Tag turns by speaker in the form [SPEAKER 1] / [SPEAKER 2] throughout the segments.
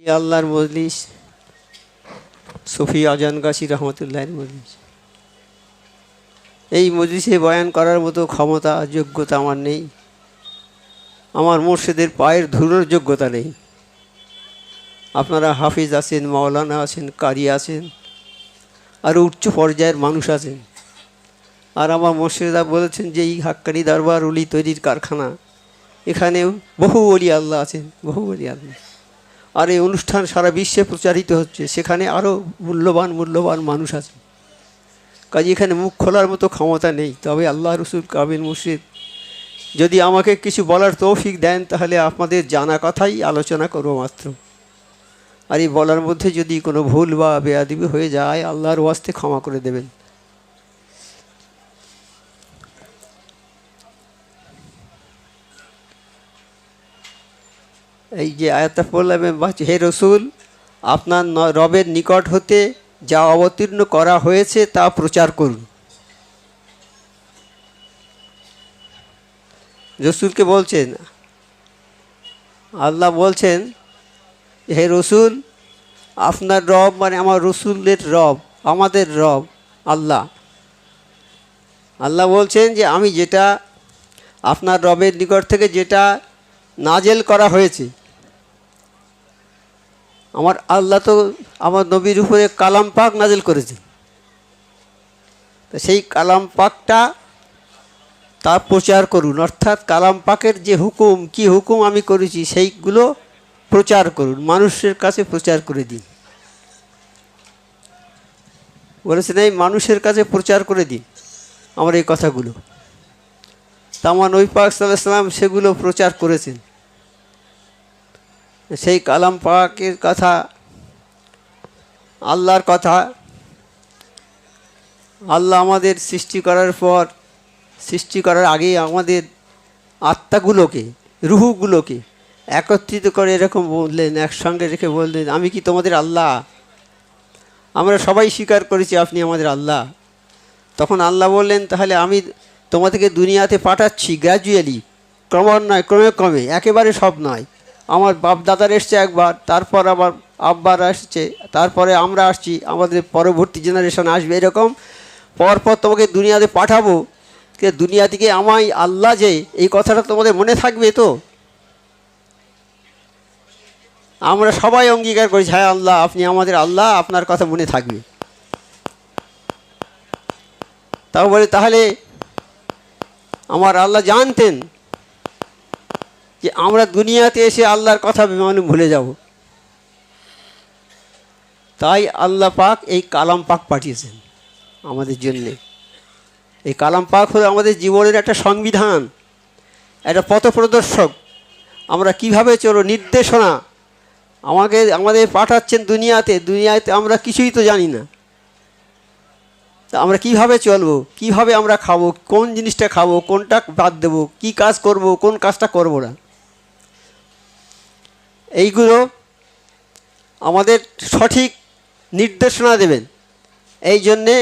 [SPEAKER 1] আল্লাহর মজলিস সুফি আজান গাছি রহমতুল্লাহের মজলিস। এই মজলিসে বয়ান করার মতো ক্ষমতা যোগ্যতা আমার নেই। আমার মুর্শিদের পায়ের ধুলোর যোগ্যতা নেই। আপনারা হাফিজ আছেন, মাওলানা আছেন, কারি আছেন, আর উচ্চ পর্যায়ের মানুষ আছেন। আর আমার মুর্শিদা বলেছেন যে এই হাক্কানি দরবার উলি তৈরির কারখানা, এখানেও বহু ওলি আল্লাহ আছেন, বহু ওলি আল্লাহ। আর এই অনুষ্ঠান সারা বিশ্বে প্রচারিত হচ্ছে, সেখানে আরও মূল্যবান মানুষ আছে। কাজে এখানে মুখ খোলার মতো ক্ষমতা নেই। তবে আল্লাহ রসুল কামিল মুর্শিদ যদি আমাকে কিছু বলার তৌফিক দেন, তাহলে আপনাদের জানা কথাই আলোচনা করব মাত্র। আর এই বলার মধ্যে যদি কোনো ভুল বা বেয়াদবি হয়ে যায়, আল্লাহর ওয়াস্তে ক্ষমা করে দেবেন। এই যে আয়াতটা পড়লাম, হে রসুল, আপনার রবের নিকট হতে যা অবতীর্ণ করা হয়েছে তা প্রচার করুন। রসুলকে বলছেন, আল্লাহ বলছেন, হে রসুল, আপনার রব মানে আমার রসুলের রব, আমাদের রব আল্লাহ। আল্লাহ বলছেন যে আমি যেটা আপনার রবের নিকট থেকে যেটা নাজেল করা হয়েছে, আমার আল্লাহ তো আমার নবীর উপরে কালাম পাক নাজেল করেছে। তো সেই কালাম পাকটা তা প্রচার করুন, অর্থাৎ কালাম পাকের যে হুকুম, কি হুকুম আমি করেছি সেইগুলো প্রচার করুন, মানুষের কাছে প্রচার করে দিন। বলেছেন এই মানুষের কাছে প্রচার করে দিন আমার এই কথাগুলো। তা আমার নবী পাক সাল্লাল্লাহু আলাইহি ওয়াসাল্লাম সেগুলো প্রচার করেছেন। সেই কালাম পাকের কথা, আল্লাহর কথা, আল্লাহ আমাদের সৃষ্টি করার পর, সৃষ্টি করার আগে আমাদের আত্মাগুলোকে, রুহগুলোকে একত্রিত করে এরকম বললেন, একসঙ্গে রেখে বললেন, আমি কি তোমাদের আল্লাহ? আমরা সবাই স্বীকার করেছি আপনি আমাদের আল্লাহ। তখন আল্লাহ বললেন, তাহলে আমি তোমাদেরকে দুনিয়াতে পাঠাচ্ছি গ্র্যাজুয়ালি, ক্রমান্বয়ে, ক্রমে ক্রমে, একেবারে সব নয়। আমার বাপ দাদার এসছে একবার, তারপর আবার আব্বার আসছে, তারপরে আমরা আসছি, আমাদের পরবর্তী জেনারেশন আসবে, এরকম পরপর তোমাকে দুনিয়াতে পাঠাবো। দুনিয়া থেকে আমায় আল্লাহ যে, এই কথাটা তোমাদের মনে থাকবে তো? আমরা সবাই অঙ্গীকার করি, হ্যাঁ আল্লাহ, আপনি আমাদের আল্লাহ, আপনার কথা মনে থাকবে। তাও বলে, তাহলে আমার আল্লাহ জানতেন যে আমরা দুনিয়াতে এসে আল্লাহর কথা ভুলে যাব। তাই আল্লাহ পাক এই কালাম পাক পাঠিয়েছেন আমাদের জন্যে। এই কালাম পাক হলো আমাদের জীবনের একটা সংবিধান, একটা পথপ্রদর্শক। আমরা কিভাবে চলো, নির্দেশনা আমাদের পাঠাচ্ছেন দুনিয়াতে। দুনিয়াতে আমরা কিছুই তো জানি না, তা আমরা কিভাবে চলবো, কিভাবে আমরা খাবো, কোন জিনিসটা খাবো, কোনটা বাদ দেবো, কি কাজ করব, কোন কাজটা করব না, এইগুলো আমাদের সঠিক নির্দেশনা দেবেন। এই জন্যে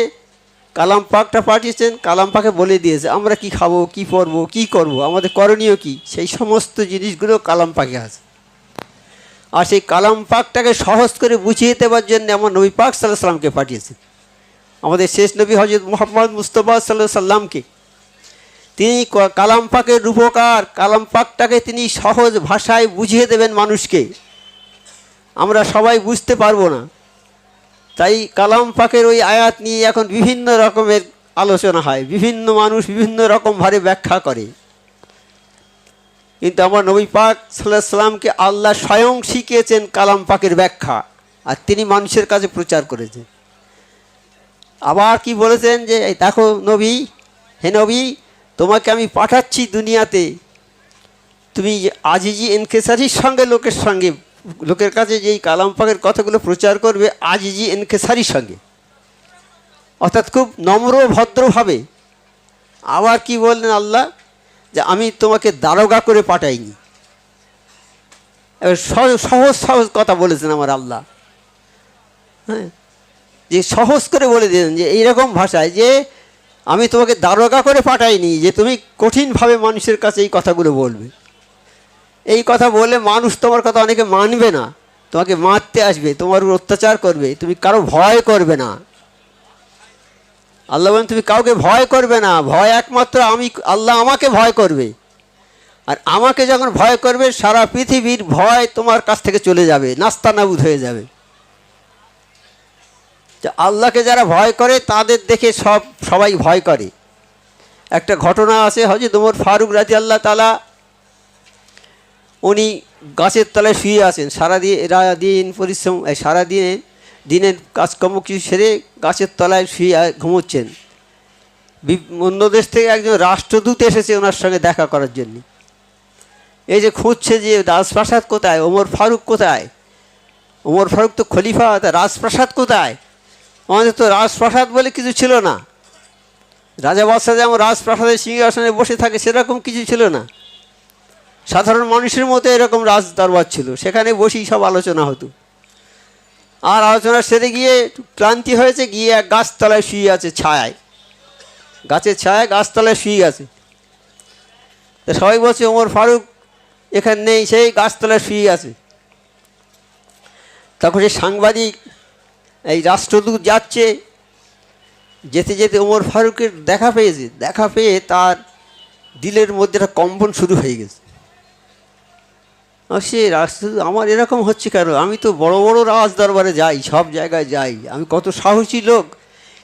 [SPEAKER 1] কালাম পাকটা পাঠিয়েছেন। কালাম পাকে বলে দিয়েছে আমরা কি খাবো, কি পরবো, কি করব, আমাদের করণীয় কি, সেই সমস্ত জিনিসগুলো কালাম পাকে আছে। আর সেই কালাম পাকটাকে সহজ করে বুঝিয়ে দেওয়ার জন্য আমার নবী পাক সাল্লাল্লাহু আলাইহি ওয়াসাল্লামকে পাঠিয়েছেন। আমাদের শেষ নবী হযরত মুহাম্মদ মুস্তাফা সাল্লাল্লাহু আলাইহি ওয়াসাল্লামকে, তিনি কালাম পাকের রূপকার। কালাম পাকটাকে তিনি সহজ ভাষায় বুঝিয়ে দেবেন মানুষকে, আমরা সবাই বুঝতে পারবো না। তাই কালাম পাকের ওই আয়াত নিয়ে এখন বিভিন্ন রকমের আলোচনা হয়, বিভিন্ন মানুষ বিভিন্ন রকমভাবে ব্যাখ্যা করে। কিন্তু আমার নবী পাক সাল্লাল্লাহু আলাইহি ওয়াসাল্লামকে আল্লাহ স্বয়ং শিখিয়েছেন কালাম পাকের ব্যাখ্যা, আর তিনি মানুষের কাছে প্রচার করেছেন। আবার কি বলেছেন যে দেখো নবী, হে নবী, তোমাকে আমি পাঠাচ্ছি দুনিয়াতে, তুমি আজিজি ইনকেসারির সঙ্গে লোকের কাছে যেই কালাম পাকের কথাগুলো প্রচার করবে, আজিজি ইনকেসারির সঙ্গে, অর্থাৎ খুব নম্র ভদ্রভাবে। আবার কি বললেন আল্লাহ, যে আমি তোমাকে দারোগা করে পাঠাইনি। সহজ সহজ কথা বলেছেন আমার আল্লাহ, হ্যাঁ, যে সহজ করে বলে দিলেন যে এইরকম ভাষায়, যে আমি তোমাকে দারোগা করে পাঠাইনি যে তুমি কঠিনভাবে মানুষের কাছে এই কথাগুলো বলবে। এই কথা বললে মানুষ তোমার কথা অনেকে মানবে না, তোমাকে মারতে আসবে, তোমার উপর অত্যাচার করবে, তুমি কারো ভয় করবে না। আল্লাহ বলেন তুমি কাউকে ভয় করবে না, ভয় একমাত্র আমি আল্লাহ আমাকে ভয় করবে। আর আমাকে যখন ভয় করবে সারা পৃথিবীর ভয় তোমার কাছ থেকে চলে যাবে, নাস্তানাবুদ হয়ে যাবে। আল্লাহকে যারা ভয় করে তাদের দেখে সবাই ভয় করে। একটা ঘটনা আছে, হযরত ওমর ফারুক রাদিয়াল্লাহু তাআলা, উনি গাছের তলায় শুয়ে আছেন, সারাদিন পরিশ্রম, দিনের কাজকর্ম কিছু সেরে গাছের তলায় শুয়ে ঘুমোচ্ছেন। অন্য দেশ থেকে একজন রাষ্ট্রদূত এসেছে ওনার সঙ্গে দেখা করার জন্য। এই যে খুঁজছে যে রাজপ্রাসাদ কোথায়, ওমর ফারুক কোথায়, ওমর ফারুক তো খলিফা, রাজপ্রাসাদ কোথায়? আমাদের তো রাজপ্রাসাদ বলে কিছু ছিল না। রাজা বাদশাহ যেমন রাজপ্রাসাদের সিংহাসনে বসে থাকে সেরকম কিছু ছিল না। সাধারণ মানুষের মতো এরকম রাজ দরবার ছিল, সেখানে বসেই সব আলোচনা হতো। আর আলোচনা সেরে গিয়ে ক্লান্তি হয়েছে, গিয়ে এক গাছতলায় শুয়ে আছে, ছায়ায়, গাছের ছায়ায় গাছতলায় শুয়ে আছে। তো সবাই বলছে ওমর ফারুক এখানে নেই, সেই গাছতলায় শুয়ে আছে। তখন সেই সাংবাদিক, এই রাষ্ট্রদূত যাচ্ছে, যেতে যেতে ওমর ফারুকের দেখা পেয়েছে। দেখা পেয়ে তার দিলের মধ্যে একটা কম্পন শুরু হয়ে গেছে। সে রাষ্ট্রদূত, আমার এরকম হচ্ছে কেন? আমি তো বড় বড় রাজ দরবারে যাই, সব জায়গায় যাই, আমি কত সাহসী লোক,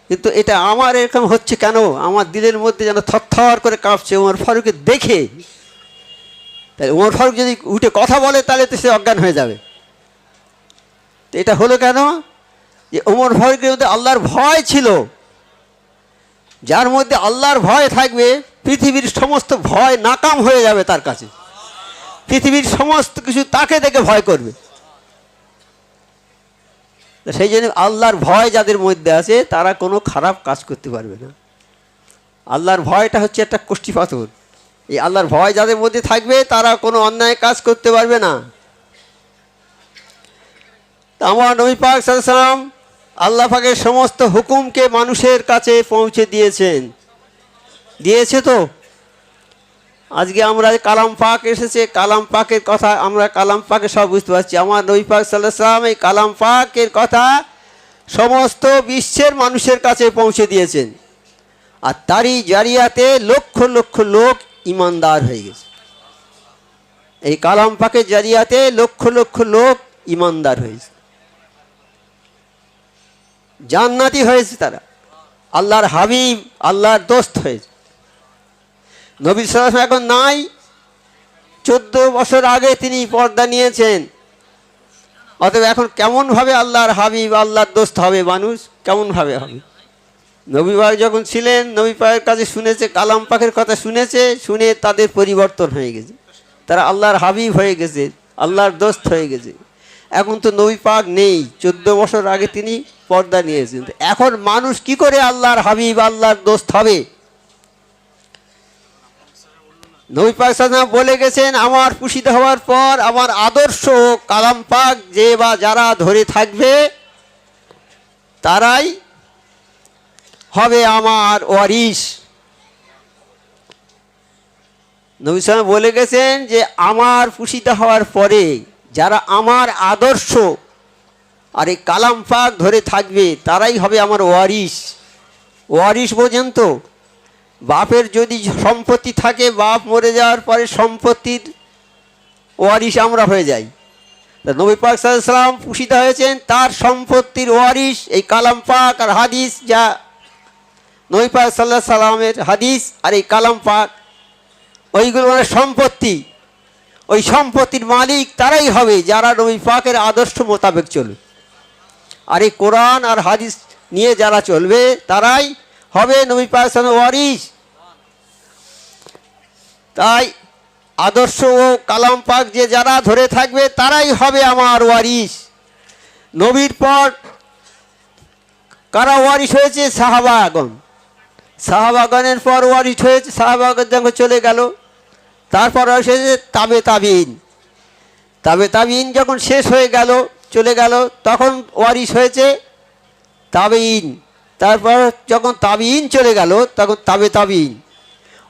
[SPEAKER 1] কিন্তু এটা আমার এরকম হচ্ছে কেন? আমার দিলের মধ্যে যেন থরথর করে কাঁপছে ওমর ফারুকের দেখে। তাই ওমর ফারুক যদি উঠে কথা বলে তাহলে তো সে অজ্ঞান হয়ে যাবে। তো এটা হলো কেন? যে ওমর ফারুকের মধ্যে আল্লাহর ভয় ছিল। যার মধ্যে আল্লাহর ভয় থাকবে পৃথিবীর সমস্ত ভয় নাকাম হয়ে যাবে তার কাছে, পৃথিবীর সমস্ত কিছু তাকে দেখে ভয় করবে। সেই জন্য আল্লাহর ভয় যাদের মধ্যে আছে তারা কোনো খারাপ কাজ করতে পারবে না। আল্লাহর ভয়টা হচ্ছে একটা কষ্টি পাথর। এই আল্লাহর ভয় যাদের মধ্যে থাকবে তারা কোনো অন্যায় কাজ করতে পারবে না। আমার নবী পাক সাল্লাল্লাহু আলাইহি ওয়াসাল্লাম আল্লাহ পাকের সমস্ত হুকুমকে মানুষের কাছে পৌঁছে দিয়েছেন, দিয়েছে। তো আজকে আমরা কালাম পাক এসেছে, কালাম পাকের কথা আমরা কালাম পাকে সব বুঝতে পারছি। আমার নবী পাক সাল্লাল্লাহু আলাইহি ওয়াসাল্লাম এই কালাম পাকের কথা সমস্ত বিশ্বের মানুষের কাছে পৌঁছে দিয়েছেন। আর তারই জারিয়াতে লক্ষ লক্ষ লোক ইমানদার হয়ে গেছে। এই কালাম পাকের জারিয়াতে লক্ষ লক্ষ লোক ইমানদার হয়েছে, জান্নাতি হয়েছে, তারা আল্লাহর হাবিব, আল্লাহর দোস্ত হয়েছে। নবী সাল্লাল্লাহু আলাইহি ওয়াসাল্লাম এখন নাই, 14 বছর আগে তিনি পর্দা নিয়েছেন। অতএব এখন কেমনভাবে আল্লাহর হাবিব, আল্লাহর দোস্ত হবে মানুষ? কেমনভাবে হবে? নবী পাক যখন ছিলেন, নবী পাকের কাছে শুনেছে, কালাম পাকের কথা শুনেছে, শুনে তাদের পরিবর্তন হয়ে গেছে, তারা আল্লাহর হাবিব হয়ে গেছে, আল্লাহর দোস্ত হয়ে গেছে। এখন তো নবী পাক নেই, 14 বছর আগে তিনি পর্দা নিয়েছেন। এখন মানুষ কি করে আল্লাহর হাবিব, আল্লাহর দোস্ত হবে? নবী পাক সাল্লাল্লাহু আলাইহি ওয়াসাল্লাম বলে গেছেন, আমার পুষিত হওয়ার পর আমার আদর্শ কালাম পাক যে বা যারা ধরে থাকবে তারাই হবে আমার ওয়ারিস। নবী সাল্লাল্লাহু আলাইহি ওয়াসাল্লাম বলে গেছেন যে আমার পুষিত হওয়ার পরে যারা আমার আদর্শ আর এই কালাম পাক ধরে থাকবে তারাই হবে আমার ওয়ারিস। ওয়ারিস বোঝেন তো? বাপের যদি সম্পত্তি থাকে, বাপ মরে যাওয়ার পরে সম্পত্তির ওয়ারিস আমরা হয়ে যাই। তা নবী পাক সাল্লাল্লাহু আলাইহি ওয়াসাল্লাম পুষিত হয়েছেন, তার সম্পত্তির ওয়ারিস এই কালাম পাক আর হাদিস, যা নবী পাক সাল্লাল্লাহু আলাইহি ওয়াসাল্লামের হাদিস আর এই কালাম পাক, ওইগুলো মানে সম্পত্তি। ওই সম্পত্তির মালিক তারাই হবে যারা নবী পাকের আদর্শ মোতাবেক চলবে। আর এই কোরআন আর হাদিস নিয়ে যারা চলবে তারাই হবে নবী পাক সাল্লাল্লাহু আলাইহি ওয়াসাল্লামের ওয়ারিস। তাই আদর্শ ও কালাম পাক যে যারা ধরে থাকবে তারাই হবে আমার ওয়ারিস। নবীর পর কারা ওয়ারিস হয়েছে? সাহাবাগণ। সাহাবাগণের পর ওয়ারিস হয়েছে, সাহাবাগণ যখন চলে গেল তারপর হয়েছে তাবে তাবিন। তাবে তাবিন যখন শেষ হয়ে গেল, চলে গেল, তখন ওয়ারিস হয়েছে তাবেইন। তারপর যখন তাবিন চলে গেল তখন তাবে তাবিন।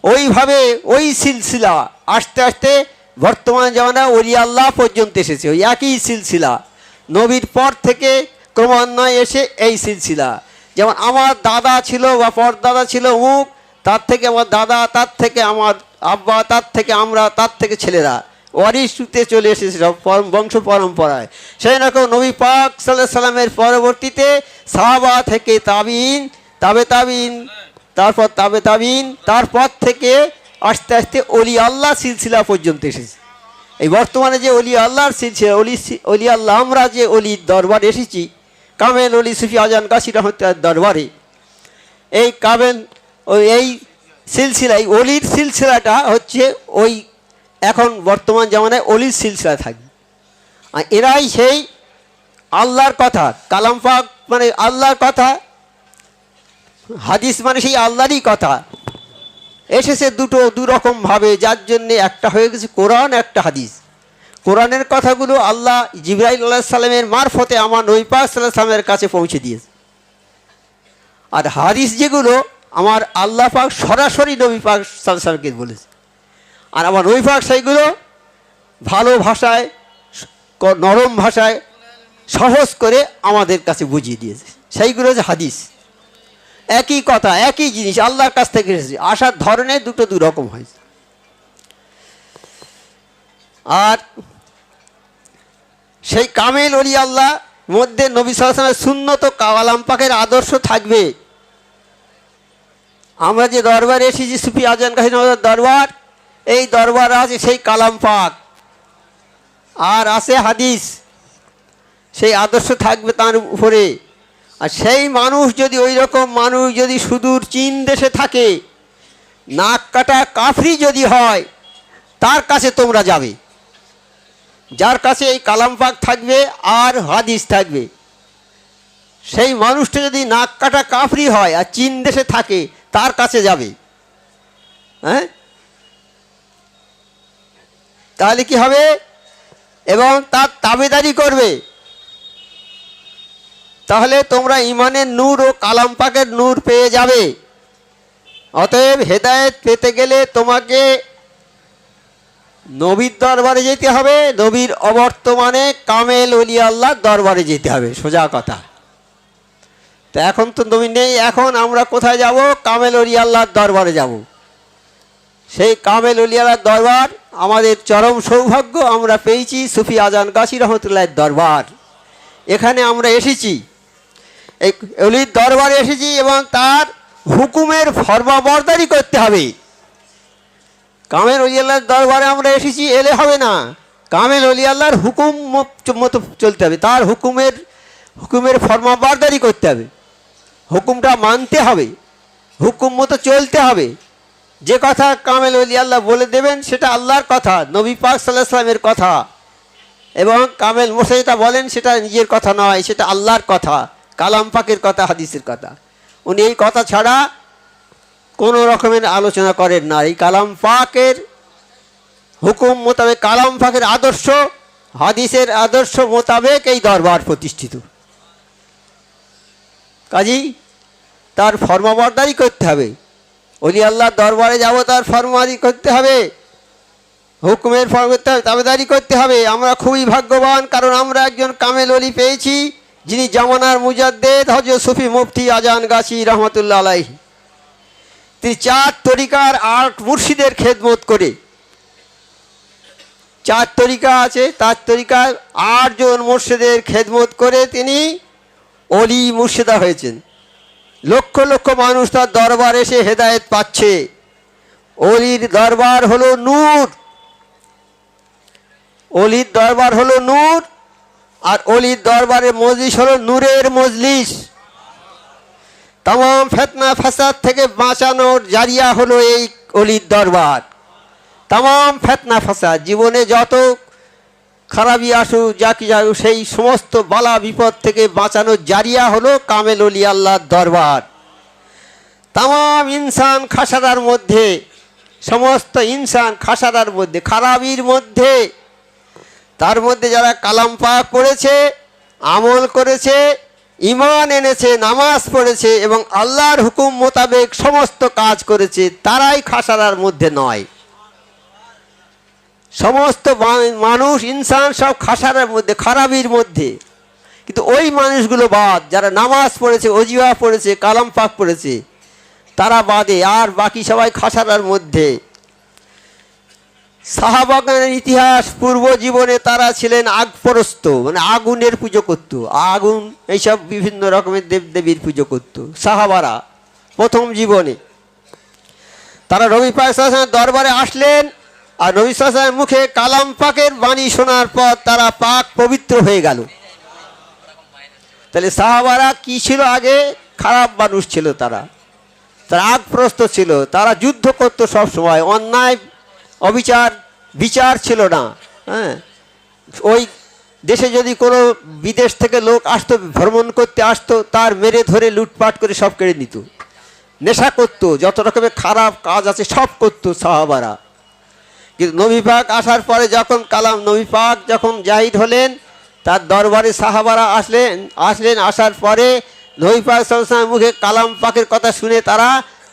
[SPEAKER 1] ওইভাবে ওই সিলসিলা আস্তে আস্তে বর্তমান জামানা ওলি আল্লাহ পর্যন্ত এসেছে, ওই একই সিলসিলা। নবীর পর থেকে ক্রমান্বয়ে এসে এই সিলসিলা। যেমন আমার দাদা ছিল বা পরদাদা ছিল অমুক, তার থেকে আমার দাদা, তার থেকে আমার আব্বা, তার থেকে আমরা, তার থেকে ছেলেরা ওয়ারিসূত্রে চলে এসেছে সব বংশ পরম্পরায়। সেই রকম নবী পাক সাল্লাল্লাহু আলাইহি সাল্লামের পরবর্তীতে সাহাবা থেকে তাবিন, তাবে তাবিন, তারপর তাবে তাবিন, তারপর থেকে আস্তে আস্তে অলি আল্লাহ সিলসিলা পর্যন্ত এসেছে। এই বর্তমানে যে অলি আল্লাহর সিলসিলা, অলি আল্লাহ, আমরা যে অলির দরবারে এসেছি, কামেল অলি সুফি আজান গাছি রহমতুল্লাহর দরবারে, এই কামেল এই সিলসিলা, এই অলির সিলসিলাটা হচ্ছে ওই এখন বর্তমান জামানায় অলির সিলসিলা থাকবে। আর এরাই সেই আল্লাহর কথা, কালাম পাক মানে আল্লাহর কথা, হাদিস মানে সেই আল্লাহরই কথা এসেছে দু রকমভাবে, যার জন্যে একটা হয়ে গেছে কোরআন, একটা হাদিস। কোরআনের কথাগুলো আল্লাহ জিবরাইল আলাইহিস সালামের মারফতে আমার নবী পাক সাল্লাল্লাহু আলাইহি সাল্লামের কাছে পৌঁছে দিয়েছে। আর হাদিস যেগুলো আমার আল্লাহ পাক সরাসরি নবী পাক সাল্লাল্লাহু আলাইহি সাল্লামকে বলেছে, আর আমার নবী পাক সেইগুলো ভালো ভাষায়, নরম ভাষায়, সহজ করে আমাদের কাছে বুঝিয়ে দিয়েছে। সেইগুলো হচ্ছে হাদিস। একই কথা, একই জিনিস আল্লাহর কাছ থেকে এসেছে, আসার ধরনে দু রকম হয়েছে। আর সেই কামেল অলি আল্লাহ মধ্যে নবী সাল্লাল্লাহু আলাইহি ওয়াসাল্লামের সুন্নত কালাম পাকের আদর্শ থাকবে। আমরা যে দরবারে এসেছি সুফি আজান গাছি দরবার, এই দরবার আছে সেই কালাম পাক, আর আছে হাদিস, সেই আদর্শ থাকবে তার উপরে। আর সেই মানুষ যদি, ওই রকম মানুষ যদি সুদূর চীন দেশে থাকে, নাক কাটা কাফরি যদি হয়, তার কাছে তোমরা যাবে, যার কাছে এই কালাম পাক থাকবে আর হাদিস থাকবে। সেই মানুষটা যদি নাক কাটা কাফরি হয় আর চীন দেশে থাকে, তার কাছে যাবে। হ্যাঁ, তাহলে কি হবে? এবং তার তাবেদারি করবে। তাহলে তোমরা ইমানের নূর ও কালাম পাকের নূর পেয়ে যাবে। অতএব হেদায়েত পেতে গেলে তোমাকে নবীর দরবারে যেতে হবে, নবীর অবর্তমানে কামেল ওলি আল্লাহর দরবারে যেতে হবে, সোজা কথা। তো এখন তো নবী নেই, এখন আমরা কোথায় যাব? কামেল ওলি আল্লাহর দরবারে যাব। সেই কামেল ওলি আল্লাহর দরবার আমাদের চরম সৌভাগ্য, আমরা পেয়েছি সুফি আজান গাছি রহমতুল্লাহর দরবার। এখানে আমরা এসেছি, এই অলির দরবারে এসেছি, এবং তার হুকুমের ফরমাবরদারি করতে হবে। কামেল অলি আল্লাহর দরবারে আমরা এসেছি এলে হবে না, কামেল অলি আল্লাহর হুকুম মতো চলতে হবে, তার হুকুমের ফরমাবরদারি করতে হবে, হুকুমটা মানতে হবে, হুকুম মতো চলতে হবে। যে কথা কামেল অলি আল্লাহ বলে দেবেন সেটা আল্লাহর কথা, নবী পাক সাল্লাল্লাহু আলাইহি ওয়াসাল্লামের কথা, এবং কামেল মোসা যেটা বলেন সেটা নিজের কথা নয়, সেটা আল্লাহর কথা, কালাম পাকের কথা, হাদিসের কথা। উনি এই কথা ছাড়া কোনো রকমের আলোচনা করেন না। এই কালাম পাকের হুকুম মোতাবেক, কালাম পাকের আদর্শ, হাদিসের আদর্শ মোতাবেক এই দরবার প্রতিষ্ঠিত। কাজেই তার ফরমাবরদারি করতে হবে। অলি আল্লাহর দরবারে যাব, তার ফরমাবরদারি করতে হবে, হুকুমের তাবেদারি করতে হবে। আমরা খুবই ভাগ্যবান, কারণ আমরা একজন কামেল অলি পেয়েছি, যিনি জামানার মুজাদ্দেদ হযরত সুফি মুফতি আজান গাছি রহমতুল্লাহ আলাইহি। তিনি 4 তরিকার 8 মুর্শিদের খেদমত করে, 4 তরিকা আছে, তার তরিকার 8 জন মুর্শিদের খেদমত করে তিনি অলি মুর্শিদা হয়েছেন। লক্ষ লক্ষ মানুষ তার দরবার এসে হেদায়েত পাচ্ছে। অলির দরবার হলো নূর, অলির দরবার হলো নূর, আর অলির দরবারের মজলিস হলো নূরের মজলিস। तमाम ফিতনা ফাসাদ থেকে বাঁচানোর জারিয়া হলো এই অলির দরবার। तमाम ফিতনা ফাসাদ, জীবনে যত খারাপি আসুক, যা কি যাক, সেই সমস্ত বালা বিপদ থেকে বাঁচানোর জারিয়া হলো কামেল অলি আল্লাহর দরবার। तमाम ইনসান খাসারার মধ্যে, সমস্ত ইনসান খাসারার মধ্যে, খারাপির মধ্যে, তার মধ্যে যারা কালাম পাক পড়েছে, আমল করেছে, ঈমান এনেছে, নামাজ পড়েছে এবং আল্লাহর হুকুম মোতাবেক সমস্ত কাজ করেছে, তারাই খাসারার মধ্যে নয়। সমস্ত মানুষ, ইনসান সব খাসারার মধ্যে, খারাপির মধ্যে। কিন্তু ওই মানুষগুলো বাদ, যারা নামাজ পড়েছে, অজিফা পড়েছে, কালাম পাক পড়েছে, তারা বাদে আর বাকি সবাই খাসারার মধ্যে। সাহাবাগণের ইতিহাস, পূর্ব জীবনে তারা ছিলেন আগপরস্ত, মানে আগুনের পুজো করত, আগুন এইসব বিভিন্ন রকমের দেবদেবীর পুজো করত সাহাবারা প্রথম জীবনে। তারা নবী পাক সাল্লাল্লাহু আলাইহি ওয়াসাল্লামের দরবারে আসলেন, আর নবী সাল্লাল্লাহু আলাইহি ওয়াসাল্লামের মুখে কালাম পাকের বাণী শোনার পর তারা পাক পবিত্র হয়ে গেল। তাহলে সাহাবারা কি ছিল? আগে খারাপ মানুষ ছিল, তারা আগপ্রস্ত ছিল, তারা যুদ্ধ করতো সব সময়, অন্যায় বিচার ছিল না। হ্যাঁ, ওই দেশে যদি কোনো বিদেশ থেকে লোক আসতো, ভ্রমণ করতে আসতো, তার মেরে ধরে লুটপাট করে সব কেড়ে নিত, নেশা করতো, যত রকমের খারাপ কাজ আছে সব করতো সাহাবারা। কিন্তু নবী পাক আসার পরে যখন নবী পাক যখন জাহিদ হলেন, তার দরবারে সাহাবারা আসলেন, আসার পরে নবী পাক সাল্লাল্লাহু আলাইহি ওয়াসাল্লামের মুখে কালাম পাকের কথা শুনে তারা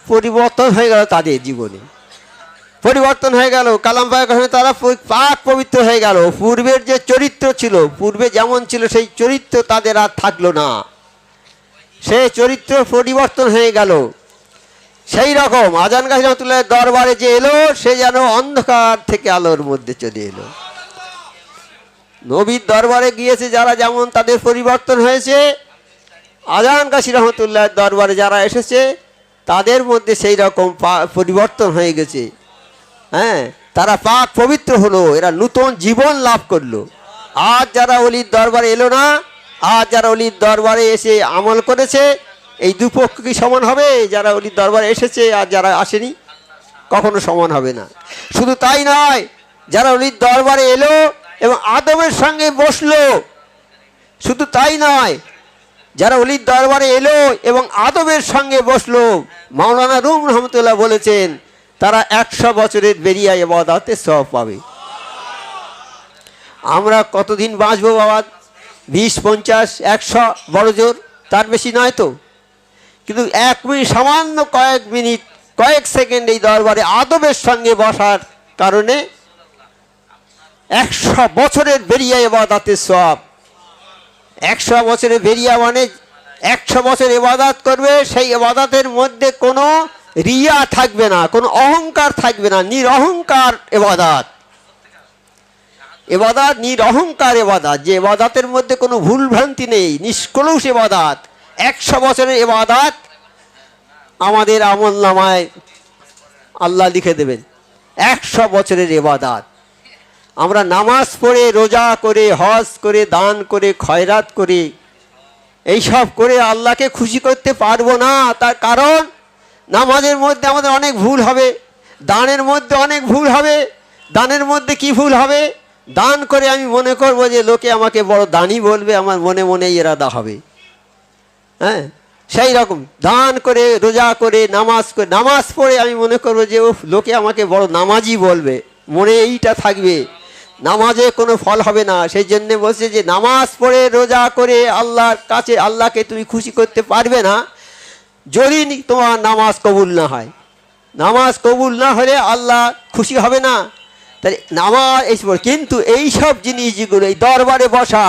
[SPEAKER 1] পরিবর্তন হয়ে গেল, তাদের জীবনে পরিবর্তন হয়ে গেল। কালাম পাকের কথা শুনে তারা পাক পবিত্র হয়ে গেল। পূর্বের যে চরিত্র ছিল, পূর্বে যেমন ছিল সেই চরিত্র তাদের আর থাকলো না, সেই চরিত্র পরিবর্তন হয়ে গেল। সেই রকম আজান গাজী রহমাতুল্লাহর দরবারে যে এলো, সে যেন অন্ধকার থেকে আলোর মধ্যে চলে এলো। নবীর দরবারে গিয়েছে যারা, যেমন তাদের পরিবর্তন হয়েছে, আজান গাজী রহমাতুল্লাহর দরবারে যারা এসেছে তাদের মধ্যে সেই রকম পরিবর্তন হয়ে গেছে। হ্যাঁ, তারা পাক পবিত্র হলো, এরা নূতন জীবন লাভ করলো। আজ যারা অলির দরবারে এলো না, আজ যারা অলির দরবারে এসে আমল করেছে, এই দুপক্ষ কি সমান হবে? যারা অলির দরবারে এসেছে আর যারা আসেনি, কখনো সমান হবে না। শুধু তাই নয়, যারা অলির দরবারে এলো এবং আদবের সঙ্গে বসলো, শুধু তাই নয়, যারা অলির দরবারে এলো এবং আদবের সঙ্গে বসলো, মাওলানা রুম রহমতুল্লাহ বলেছেন তারা 100 বছরের বেরিয়া ইবাদতের সওয়াব পাবে। আমরা কতদিন বাঁচবো বাবা? 20, 50, 100 বড় জোর, তার বেশি নয় তো। কিন্তু সামান্য কয়েক মিনিট, কয়েক সেকেন্ড এই দরবারে আদবের সঙ্গে বসার কারণে 100 বছরের বেরিয়া ইবাদতের সওয়াব। 100 বছরের বেরিয়া মানে 100 বছর ইবাদত করবে, সেই ইবাদতের মধ্যে কোনো রিয়া থাকবে না, কোনো অহংকার থাকবে না, নিরহংকার ইবাদত। নিরহংকার ইবাদত, যে ইবাদতের মধ্যে কোনো ভুল ভ্রান্তি নেই, নিষ্কলুষ ইবাদত। 100 বছরের ইবাদত আমাদের আমলনামায় আল্লাহ লিখে দেবেন, 100 বছরের ইবাদত। আমরা নামাজ পড়ে, রোজা করে, হজ করে, দান করে, খয়রাত করে, এইসব করে আল্লাহকে খুশি করতে পারবো না। তার কারণ নামাজের মধ্যে আমাদের অনেক ভুল হবে, দানের মধ্যে অনেক ভুল হবে। দানের মধ্যে কি ভুল হবে? দান করে আমি মনে করব যে লোকে আমাকে বড় দানি বলবে, আমার মনে মনে ইরাদা হবে। হ্যাঁ, সেই রকম দান করে, রোজা করে, নামাজ পড়ে আমি মনে করব যে ও লোকে আমাকে বড় নামাজি বলবে, মনে এইটা থাকবে, নামাজে কোনো ফল হবে না। সেই জন্য বলছে যে নামাজ পড়ে, রোজা করে আল্লাহর কাছে, আল্লাহকে তুমি খুশি করতে পারবে না যদি তোমার নামাজ কবুল না হয়। নামাজ কবুল না হলে আল্লাহ খুশি হবে না। তাই নামাজ কিন্তু এইসব জিনিস যেগুলো, এই দরবারে বসা,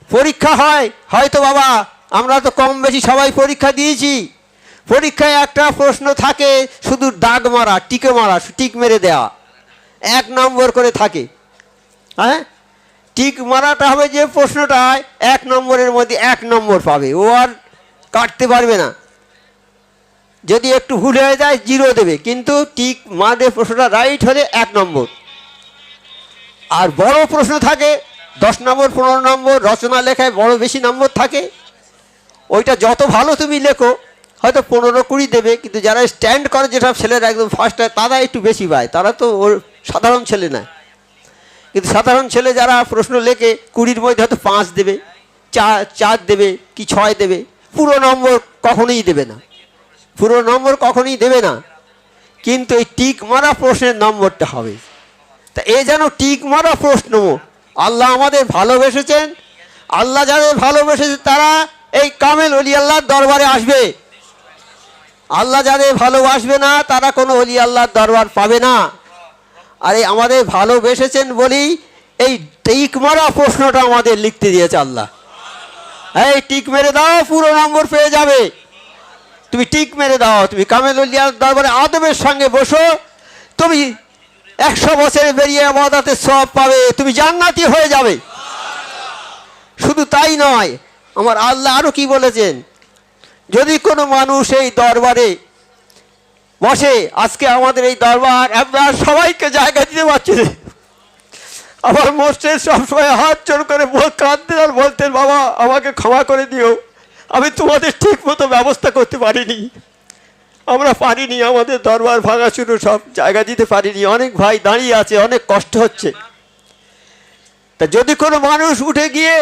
[SPEAKER 1] পরীক্ষা হয় হয়তো বাবা, আমরা তো কম বেশি সবাই পরীক্ষা দিয়েছি। পরীক্ষায় একটা প্রশ্ন থাকে শুধু দাগ মারা, টিক মেরে দেওয়া, 1 নম্বর করে থাকে। হ্যাঁ, টিক মারাটা হবে যে প্রশ্নটায় 1 নম্বরের মধ্যে 1 নম্বর পাবে, ও আর কাটতে পারবে না। যদি একটু ভুল হয়ে যায় 0 দেবে, কিন্তু টিক মারে প্রশ্নটা রাইট হলে 1 নম্বর। আর বড় প্রশ্ন থাকে 10 নম্বর, 15 নম্বর, রচনা লেখায় বড় বেশি নম্বর থাকে। ওইটা যত ভালো তুমি লেখো হয়তো 15-20 দেবে, কিন্তু যারা স্ট্যান্ড করে, যেসব ছেলেরা একদম ফার্স্ট হয়, তারা একটু বেশি পায়, তারা তো ওর সাধারণ ছেলে নয়। কিন্তু সাধারণ ছেলে যারা প্রশ্ন লেখে 20-র মধ্যে হয়তো 5 দেবে, 4 দেবে কি 6 দেবে, পুরো নম্বর কখনোই দেবে না, পুরো নম্বর কখনোই দেবে না। কিন্তু এই টিক মারা প্রশ্নের নম্বরটা হবে। তা এ যেন টিক মারা প্রশ্ন। আল্লাহ আমাদের ভালোবেসেছেন, আল্লাহ যাদের ভালোবেসেছে তারা এই কামেল ওলি আল্লাহর দরবারে আসবে। আল্লাহ যাদের ভালোবাসবে না তারা কোনো ওলি আল্লাহর দরবার পাবে না। আর এই আমাদের ভালোবেসেছেন বলেই এই টিক মারা প্রশ্নটা আমাদের লিখতে দিয়েছে আল্লাহ। এই টিক মেরে দাও, পুরো নম্বর পেয়ে যাবে। তুমি টিক মেরে দাও, তুমি কামেল ওলিয়ার দরবারে আদবের সঙ্গে বসো, তুমি 100 বছরে বেরিয়ে ইবাদতের সওয়াব পাবে, তুমি জান্নাতি হয়ে যাবে। শুধু তাই নয়, আমার আল্লাহ আরো কি বলেছেন, যদি কোনো মানুষ এই দরবারে বসে, আজকে আমাদের এই দরবার আমরা সবাইকে জায়গা দিতে পারছি না। আমার মোর্শেদ সবসময় হাত জোড় করে কাঁদতেন আর বলতেন, বাবা আমাকে ক্ষমা করে দিও, আমি তোমাদের ঠিক মতো ব্যবস্থা করতে পারিনি, আমরা পারিনি, আমাদের দরবার ভাঙা শুরু, সব জায়গা দিতে পারিনি, অনেক ভাই দাঁড়িয়ে আছে, অনেক কষ্ট হচ্ছে। তা যদি কোনো মানুষ উঠে গিয়ে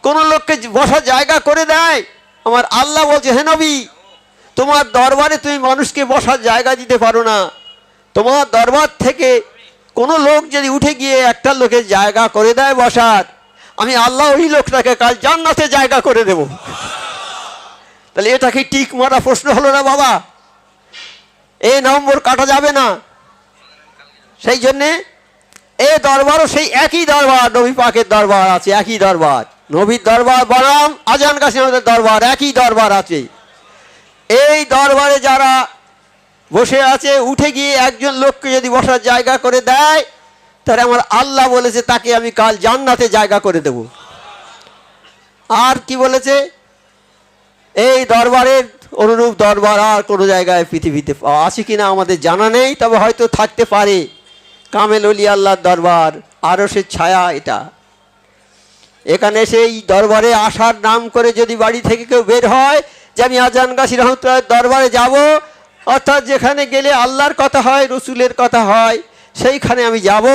[SPEAKER 1] কোনো লোককে বসার জায়গা করে দেয়, আমার আল্লাহ বলছে, হে নবী, তোমার দরবারে তুমি মানুষকে বসার জায়গা দিতে পারো না, তোমার দরবার থেকে কোনো লোক যদি উঠে গিয়ে একটা লোকের জায়গা করে দেয় বসার, আমি আল্লাহ ওই লোকটাকে কাল জান্নাতে জায়গা করে দেব। তাহলে এটা কি টিক মারা প্রশ্ন হলো না বাবা? এই নম্বর কাটা যাবে না। সেই জন্যে এই দরবারও সেই একই দরবার, নবী পাকের দরবার আছে, একই দরবার, নবীর দরবার বনাম আজান কাসিমের দরবার, একই দরবার আছে। এই দরবারে যারা বসে আছে, উঠে গিয়ে একজন লোককে যদি বসার জায়গা করে দেয়, তাহলে আমার আল্লাহ বলেছে তাকে আমি কাল জান্নাতে জায়গা করে দেব। আর কি বলেছে, এই দরবারের অনুরূপ দরবার আর কোনো জায়গায় পৃথিবীতে আছে কিনা আমাদের জানা নেই, তবে হয়তো থাকতে পারে। কামেল ওলি আল্লাহর দরবার, আরশের ছায়া এটা। এখানে সেই দরবারে আসার নাম করে যদি বাড়ি থেকে কেউ বের হয় যে আমি আজান গাছি রহমতুল্লাহর দরবারে যাব, অর্থাৎ যেখানে গেলে আল্লাহর কথা হয়, রসুলের কথা হয়, সেইখানে আমি যাব,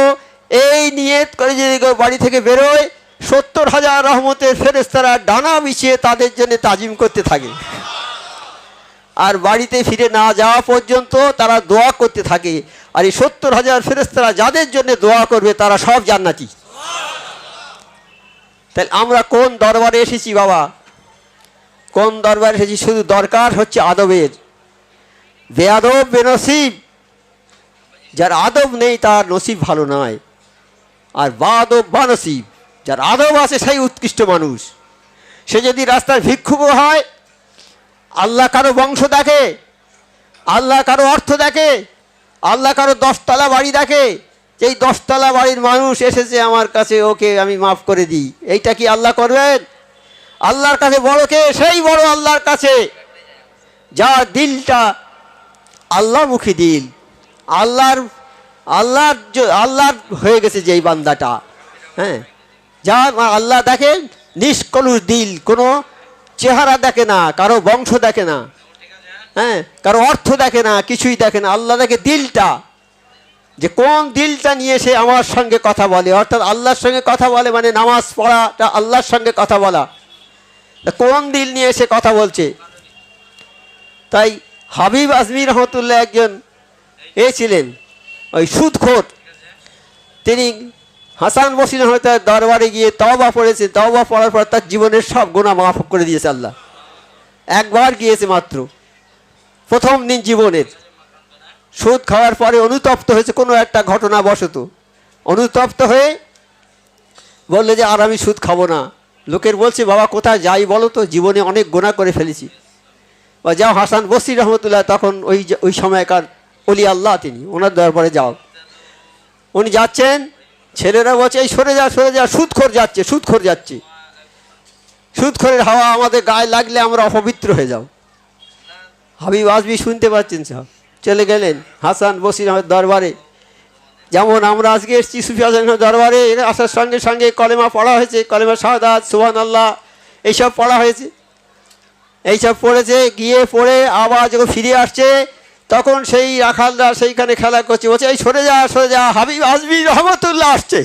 [SPEAKER 1] এই নিয়ত করে যদি কেউ বাড়ি থেকে বেরোয়, 70,000 রহমতের ফেরেশতারা ডানা বিছিয়ে তাদের জন্য তাজিম করতে থাকে। আর বাড়িতে ফিরে না যাওয়া পর্যন্ত তারা দোয়া করতে থাকে। আর এই 70,000 ফেরেশতারা যাদের জন্য দোয়া করবে তারা সব জান্নাতি। তাহলে আমরা কোন দরবারে এসেছি বাবা? কোন দরবারে এসেছি? শুধু দরকার হচ্ছে আদবের। বেআদব বেনসিব, যার আদব নেই তার নসিব ভালো নয়। আর বাদব বানসিব, যার আদব আছে সেই উৎকৃষ্ট মানুষ। সে যদি রাস্তার ভিক্ষুক হয়, আল্লাহ কারো বংশ দেখে, আল্লাহ কারো অর্থ দেখে, আল্লাহ কারো 10 তলা বাড়ি দেখে, এই 10 তলা বাড়ির মানুষ এসেছে আমার কাছে, ওকে আমি মাফ করে দিই, এইটা কি আল্লাহ করবেন? আল্লাহর কাছে বড় কে? সেই বড় আল্লাহর কাছে যার দিলটা আল্লাহমুখী দিল, আল্লাহর হয়ে গেছে যেই বান্দাটা, হ্যাঁ, যা আল্লাহ দেখেন নিষ্কলুষ দিল, কোনো চেহারা দেখে না, কারো বংশ দেখে না, হ্যাঁ, কারো অর্থ দেখে না, কিছুই দেখে না, আল্লাহ দেখে দিলটা, যে কোন দিলটা নিয়ে সে আমার সঙ্গে কথা বলে। অর্থাৎ আল্লাহর সঙ্গে কথা বলে মানে নামাজ পড়াটা আল্লাহর সঙ্গে কথা বলা, কোন দিল নিয়ে সে কথা বলছে। তাই হাবিব আজমি রহমতুল্লাহ একজন ছিলেন ওই সুদখোর, তিনি হাসান বসরি রহমতুল্লাহ দরবারে গিয়ে তওবা পড়েছে, তওবা পড়ার পর তার জীবনের সব গুনাহ মাফ করে দিয়েছে আল্লাহ। একবার গিয়েছে মাত্র, প্রথম দিন জীবনের, সুদ খাওয়ার পরে অনুতপ্ত হয়েছে কোনো একটা ঘটনা বশত, অনুতপ্ত হয়ে বললে যে আর আমি সুদ খাবো না। লোকের বলছে বাবা কোথায় যাই বলো তো, জীবনে অনেক গুনাহ করে ফেলেছি। বা যাও হাসান বসরি রহমতুল্লাহ, তখন ওই সময়কার অলি আল্লাহ, তিনি ওনার দরবারে যাও। উনি যাচ্ছেন, ছেলেরা বলছে এই সরে যা সরে যা, সুদখোর যাচ্ছে, সুদখোর যাচ্ছে, সুদখোরের হাওয়া আমাদের গায়ে লাগলে আমরা অপবিত্র হয়ে যাও। হাবিব আজমি শুনতে পাচ্ছেন সব, চলে গেলেন হাসান বসরি রহমতুল্লাহ দরবারে। যেমন আমরা আজকে এসেছি সুফি হাসান দরবারে, আসার সঙ্গে সঙ্গে কলেমা পড়া হয়েছে, কলেমা শাহাদাত সুবহানাল্লাহ এইসব পড়া হয়েছে, এইসব পড়েছে। গিয়ে পড়ে আবার যখন ফিরে আসছে, তখন সেই রাখালরা সেইখানে খেলা করছে, বলছে এই সরে যা সরে যা, হাবিব আজমি রহমতুল্লাহ আসছে,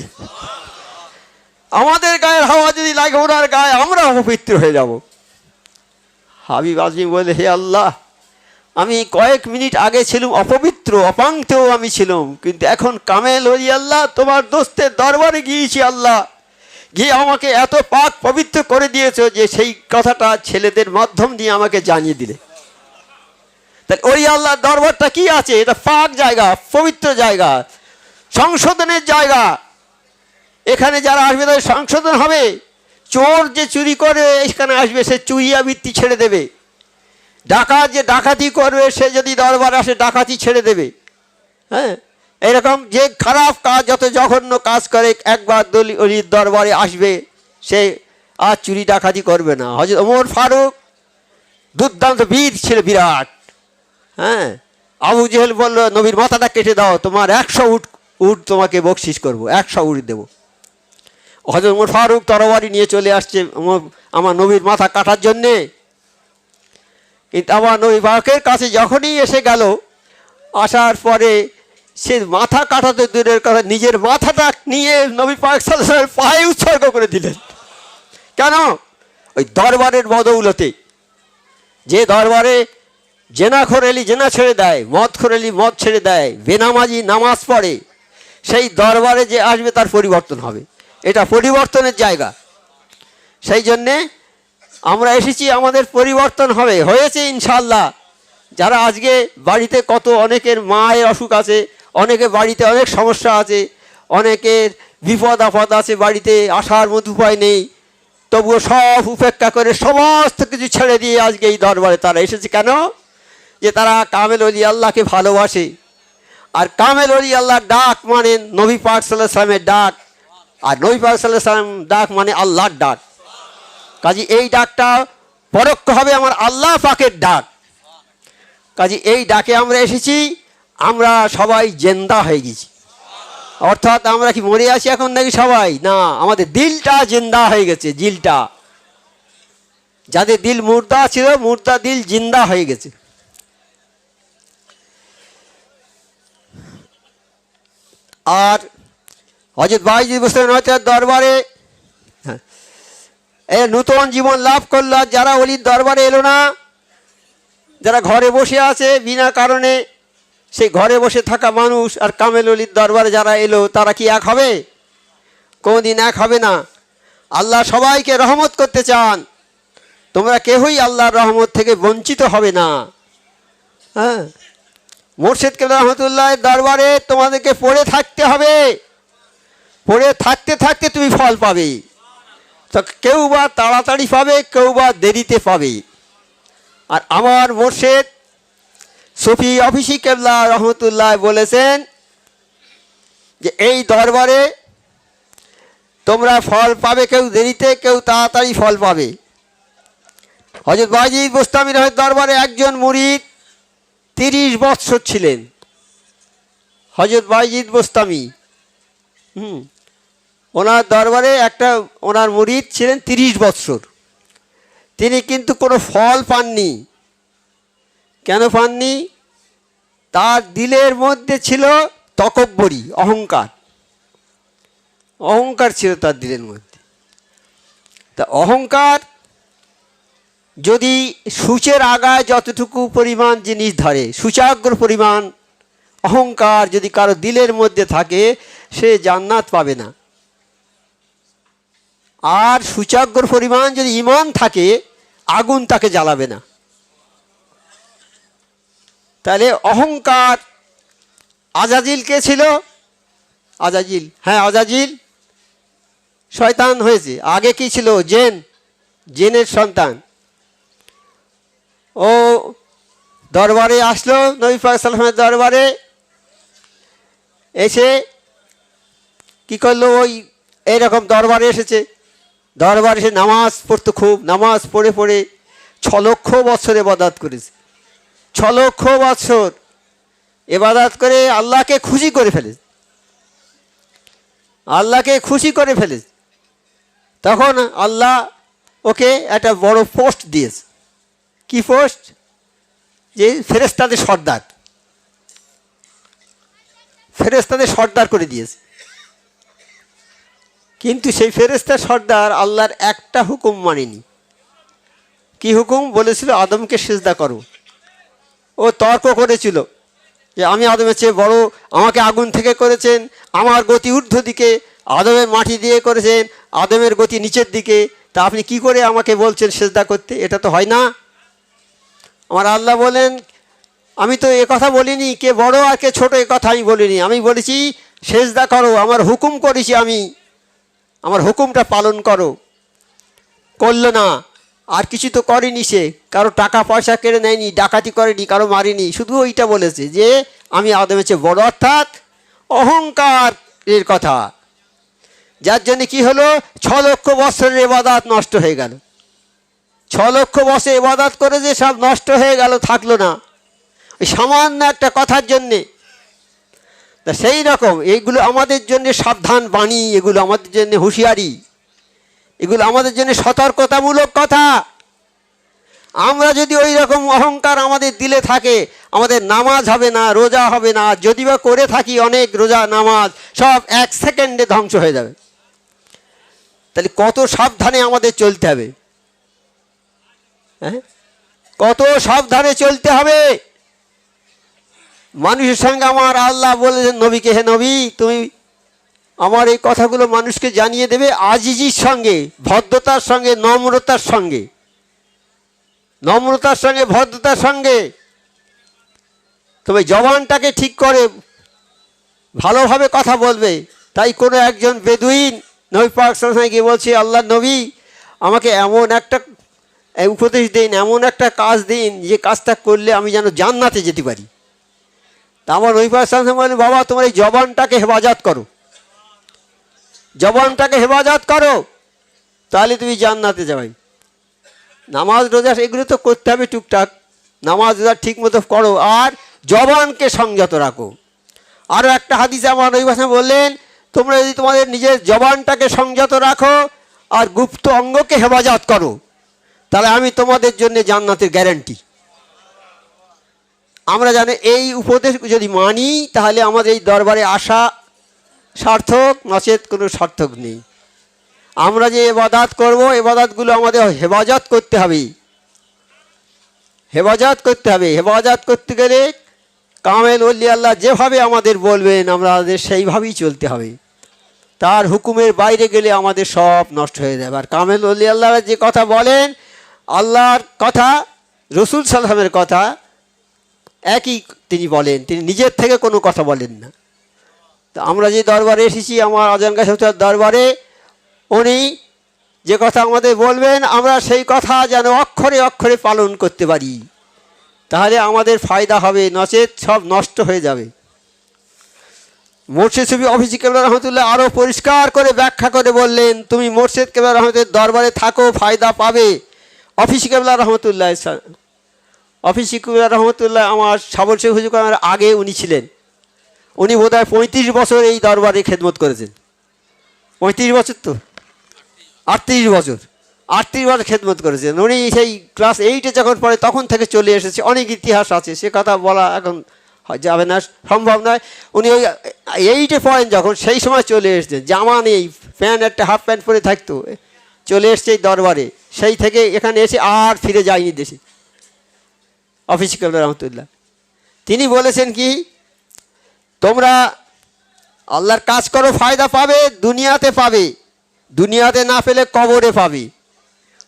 [SPEAKER 1] আমাদের গায়ের হাওয়া যদি লাগে ওনার গায়ে, আমরা অপবিত্র হয়ে যাব। হাবিব আজমি বলে হে আল্লাহ, আমি কয়েক মিনিট আগে ছিলাম অপবিত্র, অপাঙ্ক্তেও আমি ছিলাম, কিন্তু এখন কামেল ওলি আল্লাহ তোমার দোস্তের দরবারে গিয়েছি আল্লাহ, গিয়ে আমাকে এত পাক পবিত্র করে দিয়েছ যে সেই কথাটা ছেলেদের মাধ্যম দিয়ে আমাকে জানিয়ে দিলে। তাহলে ওলি আল্লাহর দরবারটা কি আছে? এটা পাক জায়গা, পবিত্র জায়গা, সংশোধনের জায়গা। এখানে যারা আসবে তাদের সংশোধন হবে। চোর যে চুরি করে এখানে আসবে, সে চুরিয়া বৃত্তি ছেড়ে দেবে। ডাকাত যে ডাকাতি করবে, সে যদি দরবার আসে ডাকাতি ছেড়ে দেবে। হ্যাঁ, এরকম যে খারাপ কাজ, যত জঘন্য কাজ করে, একবার অলির দরবারে আসবে, সে আর চুরি ডাকাতি করবে না। হযরত ওমর ফারুক দুর্দান্ত বীর ছিল, বিরাট। হ্যাঁ, আবু জেহেল বলল, নবীর মাথাটা কেটে দাও, তোমার 100 উট তোমাকে বকশিস করবো, 100 উট দেবো। হযরত ওমর ফারুক তরবারি নিয়ে চলে আসছে আমার নবীর মাথা কাটার জন্যে। কিন্তু আমার নবী পাকের কাছে যখনই এসে গেল, আসার পরে সে মাথা কাটাতে দূরের কথা, নিজের মাথাটা নিয়ে নবী পাক সাল্লাল্লাহু আলাইহি ওয়াসাল্লাম পায়ে উৎসর্গ করে দিলেন। কেন? ওই দরবারের বদৌলতে। যে দরবারে জেনাখোর এলি জেনা ছেড়ে দেয়, মদখোর এলি মদ ছেড়ে দেয়, বেনামাজি নামাজ পড়ে, সেই দরবারে যে আসবে তার পরিবর্তন হবে। এটা পরিবর্তনের জায়গা। সেই জন্যে আমরা এসেছি, আমাদের পরিবর্তন হবে, হয়েছে ইনশাআল্লাহ। যারা আজকে বাড়িতে কত অনেকের মায়ের অসুখ আছে, অনেকের বাড়িতে অনেক সমস্যা আছে, অনেকের বিপদ আপদ আছে, বাড়িতে আসার মতো উপায় নেই, তবুও সব উপেক্ষা করে সমস্ত কিছু ছেড়ে দিয়ে আজকে এই দরবারে তারা এসেছে। কেন? যে তারা কামেল ওলি আল্লাহকে ভালোবাসে। আর কামেল ওলি আল্লাহর ডাক মানে নবী পাক সাল্লাল্লাহু আলাইহি ওয়াসাল্লামের ডাক, আর নবী পাক সাল্লাল্লাহু আলাইহি ওয়াসাল্লাম ডাক মানে আল্লাহর ডাক। কাজে এই ডাকটা পরোক্ষ হবে আমার আল্লাহ পাকের ডাক। কাজে এই ডাকে আমরা এসেছি, আমরা সবাই জিন্দা হয়ে গেছি। অর্থাৎ আমরা কি মরে আছি এখন নাকি সবাই? না, আমাদের দিলটা জিন্দা হয়ে গেছে। দিলটা, যাদের দিল মুর্দা ছিল, মুর্দা দিল জিন্দা হয়ে গেছে। আর হযরত বায়জিদ বুস্তামি দরবারে নূতন জীবন লাভ করলো। আর যারা ওলির দরবারে এলো না, যারা ঘরে বসে আছে বিনা কারণে, সেই ঘরে বসে থাকা মানুষ আর কামেল ওলির দরবারে যারা এলো, তারা কি এক হবে? কোনোদিন এক হবে না। আল্লাহ সবাইকে রহমত করতে চান, তোমরা কেউই আল্লাহর রহমত থেকে বঞ্চিত হবে না। হ্যাঁ, মুর্শিদ কেবলা রহমতুল্লাহের দরবারে তোমাদেরকে পড়ে থাকতে হবে। পড়ে থাকতে থাকতে তুমি ফল পাবে। তো কেউ বা তাড়াতাড়ি পাবে, কেউ বা দেরিতে পাবে। আর আমার মুর্শিদ সুফি অফিসি কেবলা রহমতুল্লাহ বলেছেন যে এই দরবারে তোমরা ফল পাবে, কেউ দেরিতে, কেউ তাড়াতাড়ি ফল পাবে। হযরত বায়জিদ বুস্তামি রহমতুল্লাহর দরবারে একজন মুরিদ 30 বৎসর ছিলেন। হযরত বায়জিদ বুস্তামি, ওনার দরবারে ওনার মুরিদ ছিলেন 30 বৎসর। তিনি কিন্তু কোনো ফল পাননি। কেন পাননি? তার দিলের মধ্যে ছিল তকব্বরি, অহংকার। অহংকার ছিল তার দিলের মধ্যে। তা অহংকার যদি সূচের আগায় যতটুকু পরিমাণ জিনিস ধরে, সূচাগ্র পরিমাণ অহংকার যদি কারো দিলের মধ্যে থাকে, সে জান্নাত পাবে না। আর সূচাগ্র পরিমাণ যদি ঈমান থাকে, আগুন তাকে জ্বালাবে না। তাহলে অহংকার। আজাজিল কে ছিল? আজাজিল, হ্যাঁ আজাজিল শয়তান হয়েছে। আগে কি ছিল? জেনের সন্তান। ও দরবারে আসলো, নবী পাক সাল্লাল্লাহু আলাইহি ওয়াসাল্লামের দরবারে এসে কি করলো? ওই এইরকম দরবারে এসেছে, দরবারে এসে নামাজ পড়তো খুব। নামাজ পড়ে পড়ে 6 লক্ষ বছর ইবাদত করেছে। 6 লক্ষ বছর ইবাদত করে আল্লাহকে খুশি করে ফেলেছে। আল্লাহকে খুশি করে ফেলেছে। তখন আল্লাহ ওকে একটা বড় পোস্ট দিয়েছে। কি পোস্ট? যে ফেরেশতাদের সর্দার। ফেরেশতাদের সর্দার করে দিয়েছে। কিন্তু সেই ফেরেশতার সর্দার আল্লাহর একটা হুকুম মানেনি। কি হুকুম? বলেছিল আদমকে সিজদা করো। ও তর্ক করেছিল যে আমি আদমের চেয়ে বড়, আমাকে আগুন থেকে করেছেন, আমার গতি ঊর্ধ্ব দিকে, আদমের মাটি দিয়ে করেছেন, আদমের গতি নিচের দিকে, তা আপনি কি করে আমাকে বলছেন সিজদা করতে? এটা তো হয় না। আমার আল্লাহ বলেন, আমি তো এ কথা বলিনি কে বড় আর কে ছোট, এ কথা আমি বলিনি। আমি বলেছি সিজদা করো, আমার হুকুম করেছি আমি। আমার হুকুমটা পালন করো। করলো না, আর কিছু তো করেনি, সে কারো টাকা পয়সা কেড়ে নেয়নি, ডাকাতি করেনি, কারো মারিনি, শুধু ওইটা বলেছে যে আমি আদমের চেয়ে বড়, অর্থাৎ অহংকারের কথা, যার জন্য কি হলো 6 লক্ষ বছরের ইবাদত নষ্ট হয়ে গেল। 6 লক্ষ বছর ইবাদত করে যে সব নষ্ট হয়ে গেল, থাকলো না ওই সামান্য একটা কথার জন্যে। তা সেই রকম এইগুলো আমাদের জন্য সাবধান বাণী, এগুলো আমাদের জন্য হুঁশিয়ারি, এগুলো আমাদের জন্য সতর্কতামূলক কথা। আমরা যদি ওই রকম অহংকার আমাদের দিলে থাকে, আমাদের নামাজ হবে না, রোজা হবে না, যদি বা করে থাকি অনেক রোজা নামাজ, সব 1 সেকেন্ডে ধ্বংস হয়ে যাবে। তাহলে কত সাবধানে আমাদের চলতে হবে, হ্যাঁ, কত সাবধানে চলতে হবে। মানুষের সঙ্গে আমার আল্লাহ বলেছেন নবীকে, হে নবী, তুমি আমার এই কথাগুলো মানুষকে জানিয়ে দেবে আজিজির সঙ্গে, ভদ্রতার সঙ্গে, নম্রতার সঙ্গে, নম্রতার সঙ্গে, ভদ্রতার সঙ্গে। তবে জবানটাকে ঠিক করে ভালোভাবে কথা বলবে। তাই কোনো একজন বেদুইন নবী পাক সাল্লাল্লাহু আলাইহি ওয়াসাল্লাম গিয়ে বলছে, আল্লাহ নবী, আমাকে এমন একটা উপদেশ দিন, এমন একটা কাজ দিন যে কাজটা করলে আমি যেন জান্নাতে যেতে পারি। তা আমার নবী পাক সাল্লাল্লাহু আলাইহি ওয়াসাল্লাম বলেন, বাবা তোমার এই জবানটাকে হেফাজত করো, জবানটাকে হেফাজত করো, তাহলে তুমি জান্নাতে যাবে। নামাজ রোজা এগুলো তো করতে হবে টুকটাক, নামাজ রোজা ঠিক মতো করো, আর জবানকে সংযত রাখো। আরও একটা হাদিসে আমার নবী ভাষা বললেন, তোমরা যদি তোমাদের নিজের জবানটাকে সংযত রাখো আর গুপ্ত অঙ্গকে হেফাজত করো, তাহলে আমি তোমাদের জন্য জান্নাতের গ্যারান্টি। আমরা জানি এই উপদেশ যদি মানি, তাহলে আমাদের এই দরবারে আসা সার্থক, নচেত কোনো সার্থক নেই। আমরা যে ইবাদত করব, ইবাদতগুলো আমাদের হেফাজত করতে হবে, হেফাজত করতে হবে। হেফাজত করতে গেলে কামেল ওলি আল্লাহ যেভাবে আমাদের বলবেন, আমাদের সেইভাবেই চলতে হবে। তার হুকুমের বাইরে গেলে আমাদের সব নষ্ট হয়ে যাবে। আর কামেল ওলি আল্লাহ যে কথা বলেন, আল্লাহর কথা, রসুল সাল্লামের কথা একই তিনি বলেন, তিনি নিজের থেকে কোনো কথা বলেন না। তো আমরা যে দরবারে এসেছি, আমার আজমগা সৌতার দরবারে, উনি যে কথা আমাদের বলবেন, আমরা সেই কথা যেন অক্ষরে অক্ষরে পালন করতে পারি, তাহলে আমাদের ফায়দা হবে, নচেত সব নষ্ট হয়ে যাবে। মোর্শেদ সুফি অফিসি কেবলা রহমতুল্লাহ আরও পরিষ্কার করে ব্যাখ্যা করে বললেন, তুমি মোর্শেদ কেবলা রহমতের দরবারে থাকো, ফায়দা পাবে। অফিসি কেবলা রহমতুল্লাহ, অফিসি কেবলা রহমতুল্লাহ আমার সাবল শেখ হুজুর আমার আগে উনি ছিলেন। উনি বোধহয় 35 বছর এই দরবারে খেদমত করেছেন। 35 বছর তো 38 বছর, 38 বছর খেদমত করেছেন উনি। সেই ক্লাস 8-এ যখন পড়ে তখন থেকে চলে এসেছে। অনেক ইতিহাস আছে, সে কথা বলা এখন যাবে না, সম্ভব নয়। উনি ওই 8-এ পড়েন যখন, সেই সময় চলে এসেছেন, জামা নেই, প্যান্ট, একটা হাফ প্যান্ট পরে থাকতো, চলে এসছে এই দরবারে। সেই থেকে এখানে এসে আর ফিরে যায়নি দেশে। অফিস কেবলা রহমতুল্লাহ তিনি বলেছেন কি, তোমরা আল্লাহর কাজ করো, ফায়দা পাবে, দুনিয়াতে পাবে, দুনিয়াতে না পেলে কবরে পাবে,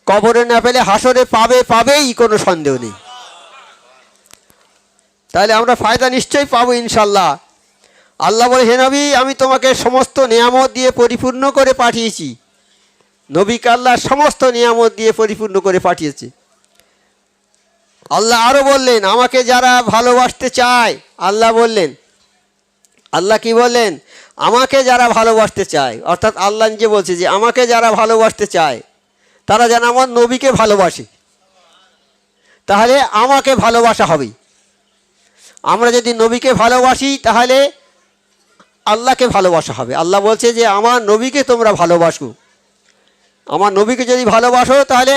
[SPEAKER 1] কবরে না পেলে হাসরে পাবে, পাবেই, কোনো সন্দেহ নেই। তাহলে আমরা ফায়দা নিশ্চয়ই পাবো ইনশাল্লাহ। আল্লাহ বলে, হে নবী, আমি তোমাকে সমস্ত নিয়ামত দিয়ে পরিপূর্ণ করে পাঠিয়েছি। নবীকে আল্লাহ সমস্ত নিয়ামত দিয়ে পরিপূর্ণ করে পাঠিয়েছে। আল্লাহ আরও বললেন, আমাকে যারা ভালোবাসতে চায়, আল্লাহ বললেন, আল্লাহ কি বললেন, আমাকে যারা ভালোবাসতে চায়, অর্থাৎ আল্লাহ নিজে বলছে যে আমাকে যারা ভালোবাসতে চায় তারা যেন আমার নবীকে ভালোবাসে, তাহলে আমাকে ভালোবাসা হবে। আমরা যদি নবীকে ভালোবাসি তাহলে আল্লাহকে ভালোবাসা হবে। আল্লাহ বলছে যে আমার নবীকে তোমরা ভালোবাসো, আমার নবীকে যদি ভালোবাসো তাহলে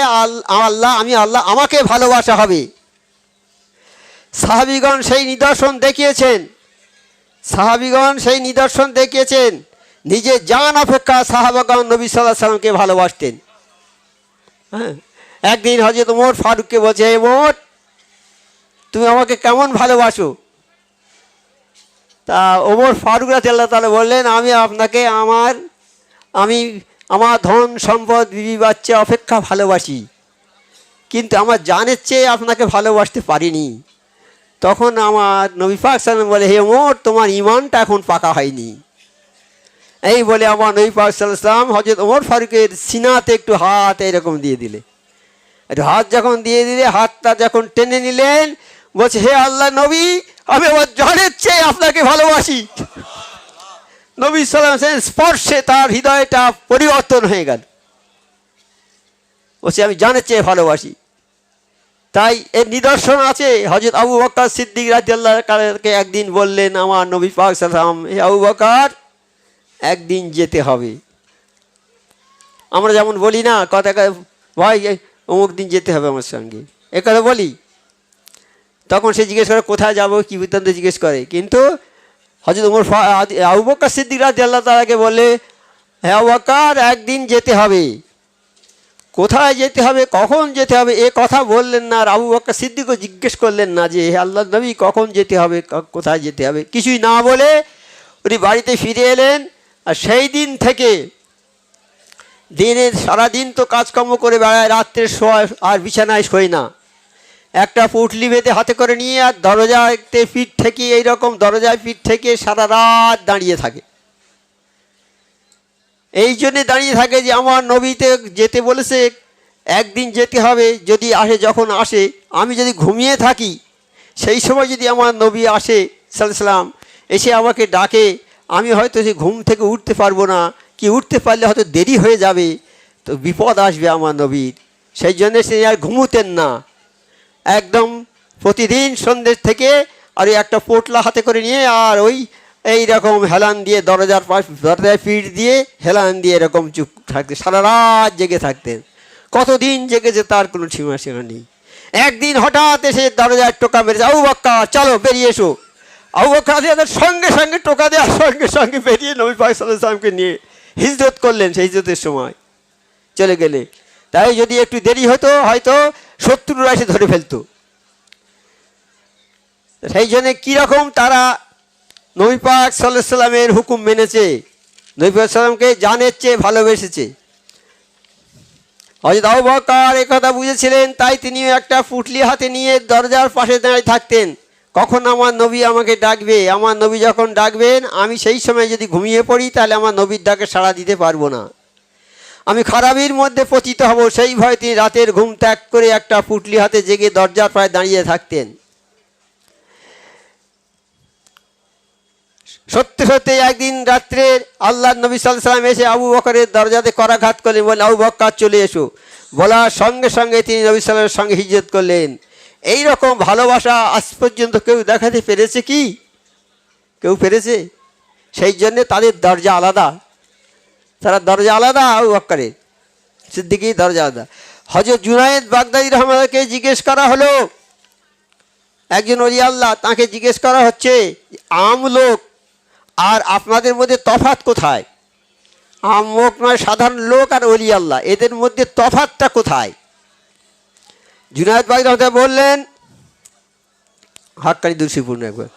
[SPEAKER 1] আল্লাহ আমাকে ভালোবাসা হবে। সাহাবীগণ সেই নিদর্শন দেখিয়েছেন, সাহাবীগণ সেই নিদর্শন দেখিয়েছেন। নিজের জান অপেক্ষা সাহাবাগণ নবী সাল্লাল্লাহু আলাইহি ওয়াসাল্লামকে ভালোবাসতেন। হ্যাঁ, একদিন হযরত ওমর ফারুককে বলছে, হে ওমর, তুমি আমাকে কেমন ভালোবাসো? তা ওমর ফারুক রাদিয়াল্লাহু তাআলা বললেন, আমি আপনাকে আমার ধন সম্পদ বিবি বাচ্চা অপেক্ষা ভালোবাসি, কিন্তু আমার জানের চেয়ে আপনাকে ভালোবাসতে পারিনি। তখন আমার নবী পাক সাল্লাল্লাহু আলাইহি ওয়াসাল্লাম বলে, হে ওমর, তোমার ঈমানটা এখন পাকা হয়নি, এই বলে আমার নবী পাক সাল্লাল্লাহু আলাইহি ওয়াসাল্লাম হযরত ওমর ফারুকের সিনাতে একটু হাত এরকম দিয়ে দিলে। একটু হাত যখন দিয়ে দিলে, হাতটা যখন টেনে নিলেন, বলছে, হে আল্লাহ নবী, আমি আমার জানের চেয়ে আপনাকে ভালোবাসি। নবী সাল্লাল্লাহু আলাইহি ওয়াসাল্লাম স্পর্শে তার হৃদয়টা পরিবর্তন হয়ে গেল। বলছে আমি জানের চেয়ে ভালোবাসি। তাই এর নিদর্শন আছে। হযরত আবু বকর সিদ্দিক রাদিয়াল্লাহু তাআলাকে একদিন বললেন আমার নবী পাক সাল্লাল্লাহু আলাইহি ওয়াসাল্লাম, হে আবু বকর, একদিন যেতে হবে। আমরা যেমন বলি না, কথা ভাই অমুক দিন যেতে হবে আমার সঙ্গে, এ কথা বলি। তখন সে জিজ্ঞেস করে কোথায় যাবো, কি বৃত্তান্ত জিজ্ঞেস করে। কিন্তু হযরত ওমর আবু বকর সিদ্দিক রাদিয়াল্লাহু তাআলাকে বলে, হে আবু বকর, একদিন যেতে হবে। কোথায় যেতে হবে, কখন যেতে হবে, এ কথা বললেন না। আর আবু বকর সিদ্দিকও জিজ্ঞেস করলেন না যে হে আল্লাহর নবী কখন যেতে হবে, কোথায় যেতে হবে, কিছুই না বলে উনি বাড়িতে ফিরে এলেন। আর সেই দিন থেকে দিনে সারাদিন তো কাজকর্ম করে বেড়ায়, রাত্রে শোয় আর বিছানায় শোয় না। একটা পুটলি বেঁধে হাতে করে নিয়ে আর দরজাতে পিঠ থেকে, এইরকম দরজায় পিঠ থেকে সারা রাত দাঁড়িয়ে থাকে। এই জন্যে দাঁড়িয়ে থাকে যে আমার নবীতে যেতে বলেছে, একদিন যেতে হবে। যদি আসে, যখন আসে, আমি যদি ঘুমিয়ে থাকি, সেই সময় যদি আমার নবী আসে সাল্লাল্লাহু আলাইহি ওয়াসাল্লাম, এসে আমাকে ডাকে, আমি হয়তো সে ঘুম থেকে উঠতে পারবো না, কি উঠতে পারলে হয়তো দেরি হয়ে যাবে, তো বিপদ আসবে আমার নবীর। সেই জন্যে সে আর ঘুমোতেন না। একদম প্রতিদিন সন্ধ্যে থেকে আর একটা পোটলা হাতে করে নিয়ে আর ওই এইরকম হেলান দিয়ে দরজায় পিঠ দিয়ে হেলান দিয়ে এরকম চুপ থাকতেন, সারা রাত জেগে থাকতেন। কতদিন জেগেছে তার কোনো সীমা নেই। একদিন হঠাৎ এসে দরজায় টোকা মেরেছে, আবু বকর চলো বেরিয়ে এসো। আবু বকর সঙ্গে সঙ্গে টোকা দেওয়ার সঙ্গে সঙ্গে বেরিয়ে নবী পাক সাল্লাল্লাহু আলাইহি ওয়াসাল্লামকে নিয়ে হিজরত করলেন। সেই হিজরতের সময় চলে গেলে, তাই যদি একটু দেরি হতো হয়তো শত্রুরা এসে ধরে ফেলতো। সেই জন্যে কীরকম তারা নবী পাক সাল্লাল্লাহু আলাইহি ওয়াসাল্লামের হুকুম মেনেছে, নবী পাক সাল্লামকে জানের চেয়ে ভালোবেসেছে। হযরত আবু বকর একথা বুঝেছিলেন, তাই তিনি একটা পুটলি হাতে নিয়ে দরজার পাশে দাঁড়িয়ে থাকতেন। কখন আমার নবী আমাকে ডাকবে, আমার নবী যখন ডাকবেন আমি সেই সময় যদি ঘুমিয়ে পড়ি তাহলে আমার নবীর ডাকে সাড়া দিতে পারবো না, আমি খারাপির মধ্যে পতিত হব। সেই ভয়ে তিনি রাতের ঘুম ত্যাগ করে একটা পুটলি হাতে জেগে দরজার পাশে দাঁড়িয়ে থাকতেন। সত্যি সত্যি একদিন রাত্রে আল্লাহর নবী সাল্লাল্লাহু আলাইহি ওয়াসাল্লাম এসে আবু বকরের দরজাতে করাঘাত করলেন, বলে আবু বকর চলে এসো। বলার সঙ্গে সঙ্গে তিনি নবী সাল্লাল্লাহু আলাইহি ওয়াসাল্লামের সঙ্গে হিজরত করলেন। এই রকম ভালোবাসা আজ পর্যন্ত কেউ দেখাতে পেরেছে কি? কেউ পেরেছে? সেই জন্যে তাদের দরজা আলাদা, তারা দরজা আলাদা। আবু বকরের সিদ্দিকীর দরজা আলাদা। হযরত জুনায়েদ বাগদাদী রাহমাতুল্লাহকে জিজ্ঞেস করা হলো, একজন ওলি আল্লাহ, তাকে জিজ্ঞেস করা হচ্ছে আম লোক আর আপনাদের মধ্যে তফাৎ কোথায়? আম লোক নয়, সাধারণ লোক আর ওলি আল্লাহ, এদের মধ্যে তফাৎটা কোথায়? জুনায়েদ বাগদাদী রাহমাতুল্লাহ বললেন, হাক্কানি দুরশিপূর্ণ একবার,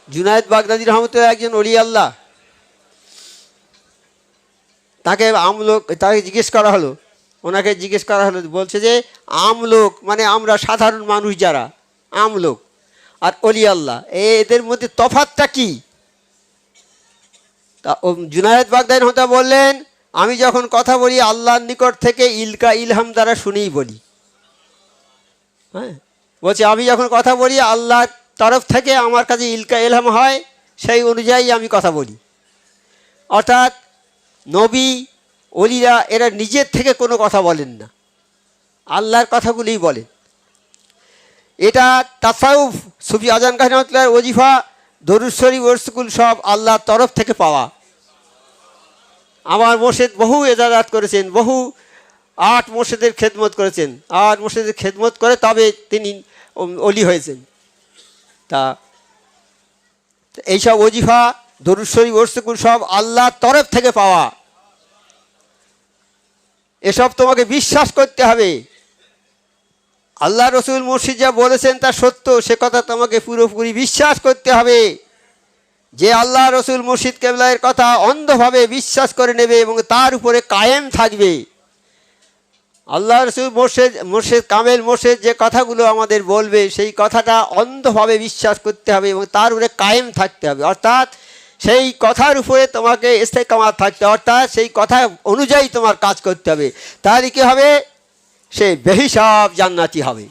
[SPEAKER 1] জুনায়েদ বাগদাদী রহমতুল্লাহ একজন ওলি আল্লাহ, তাকে জিজ্ঞেস করা হলো, ওনাকে জিজ্ঞেস করা হলো, বলছে যে আমলোক মানে আমরা সাধারণ মানুষ যারা, আমলোক আর ওলি আল্লাহ এদের মধ্যে তফাৎটা কি? তা জুনায়েদ বাগদাদী রহমতুল্লাহ বললেন, আমি যখন কথা বলি আল্লাহর নিকট থেকে ইলহাম দ্বারা শুনেই বলি। হ্যাঁ, বলছে আমি যখন কথা বলি আল্লাহর তরফ থেকে আমার কাছে ইলহাম হয়, সেই অনুযায়ী আমি কথা বলি। অর্থাৎ নবী ওলিরা এরা নিজের থেকে কোনো কথা বলেন না, আল্লাহর কথাগুলিই বলেন। এটা তাসাউফ, সুফি আজান কাশি রহমাতুল্লাহর ওজিফা, দরুদ শরীফ, ওরসকুল সব আল্লাহর তরফ থেকে পাওয়া। আমার মোর্শেদ বহু এজাজাত করেছেন, বহু 8 মোর্শেদের খেদমত করেছেন, 8 মোর্শেদের খেদমত করে তবে তিনি ওলি হয়েছেন। তা এইসব ওজিফা, দরুদ শরীফ, ওরসকুল সব আল্লাহর তরফ থেকে পাওয়া। এসব তোমাকে বিশ্বাস করতে হবে। আল্লাহ রসুল মুর্শিদ যা বলেছেন তা সত্য, সে কথা তোমাকে পুরোপুরি বিশ্বাস করতে হবে। যে আল্লাহ রসুল মুর্শিদ কেবলার কথা অন্ধভাবে বিশ্বাস করে নেবে এবং তার উপরে কায়েম থাকবে, আল্লাহ রসুল মুর্শিদ কামেল মুর্শিদ যে কথাগুলো আমাদের বলবে সেই কথাটা অন্ধভাবে বিশ্বাস করতে হবে এবং তার উপরে কায়েম থাকতে হবে, অর্থাৎ সেই কথার উপরে তোমাকে ইস্তেকামাত থাকতে হবে, অর্থাৎ সেই কথা অনুযায়ী তোমার কাজ করতে হবে। তাহলে কী হবে? সে বেহিসাব জান্নাতি হবে,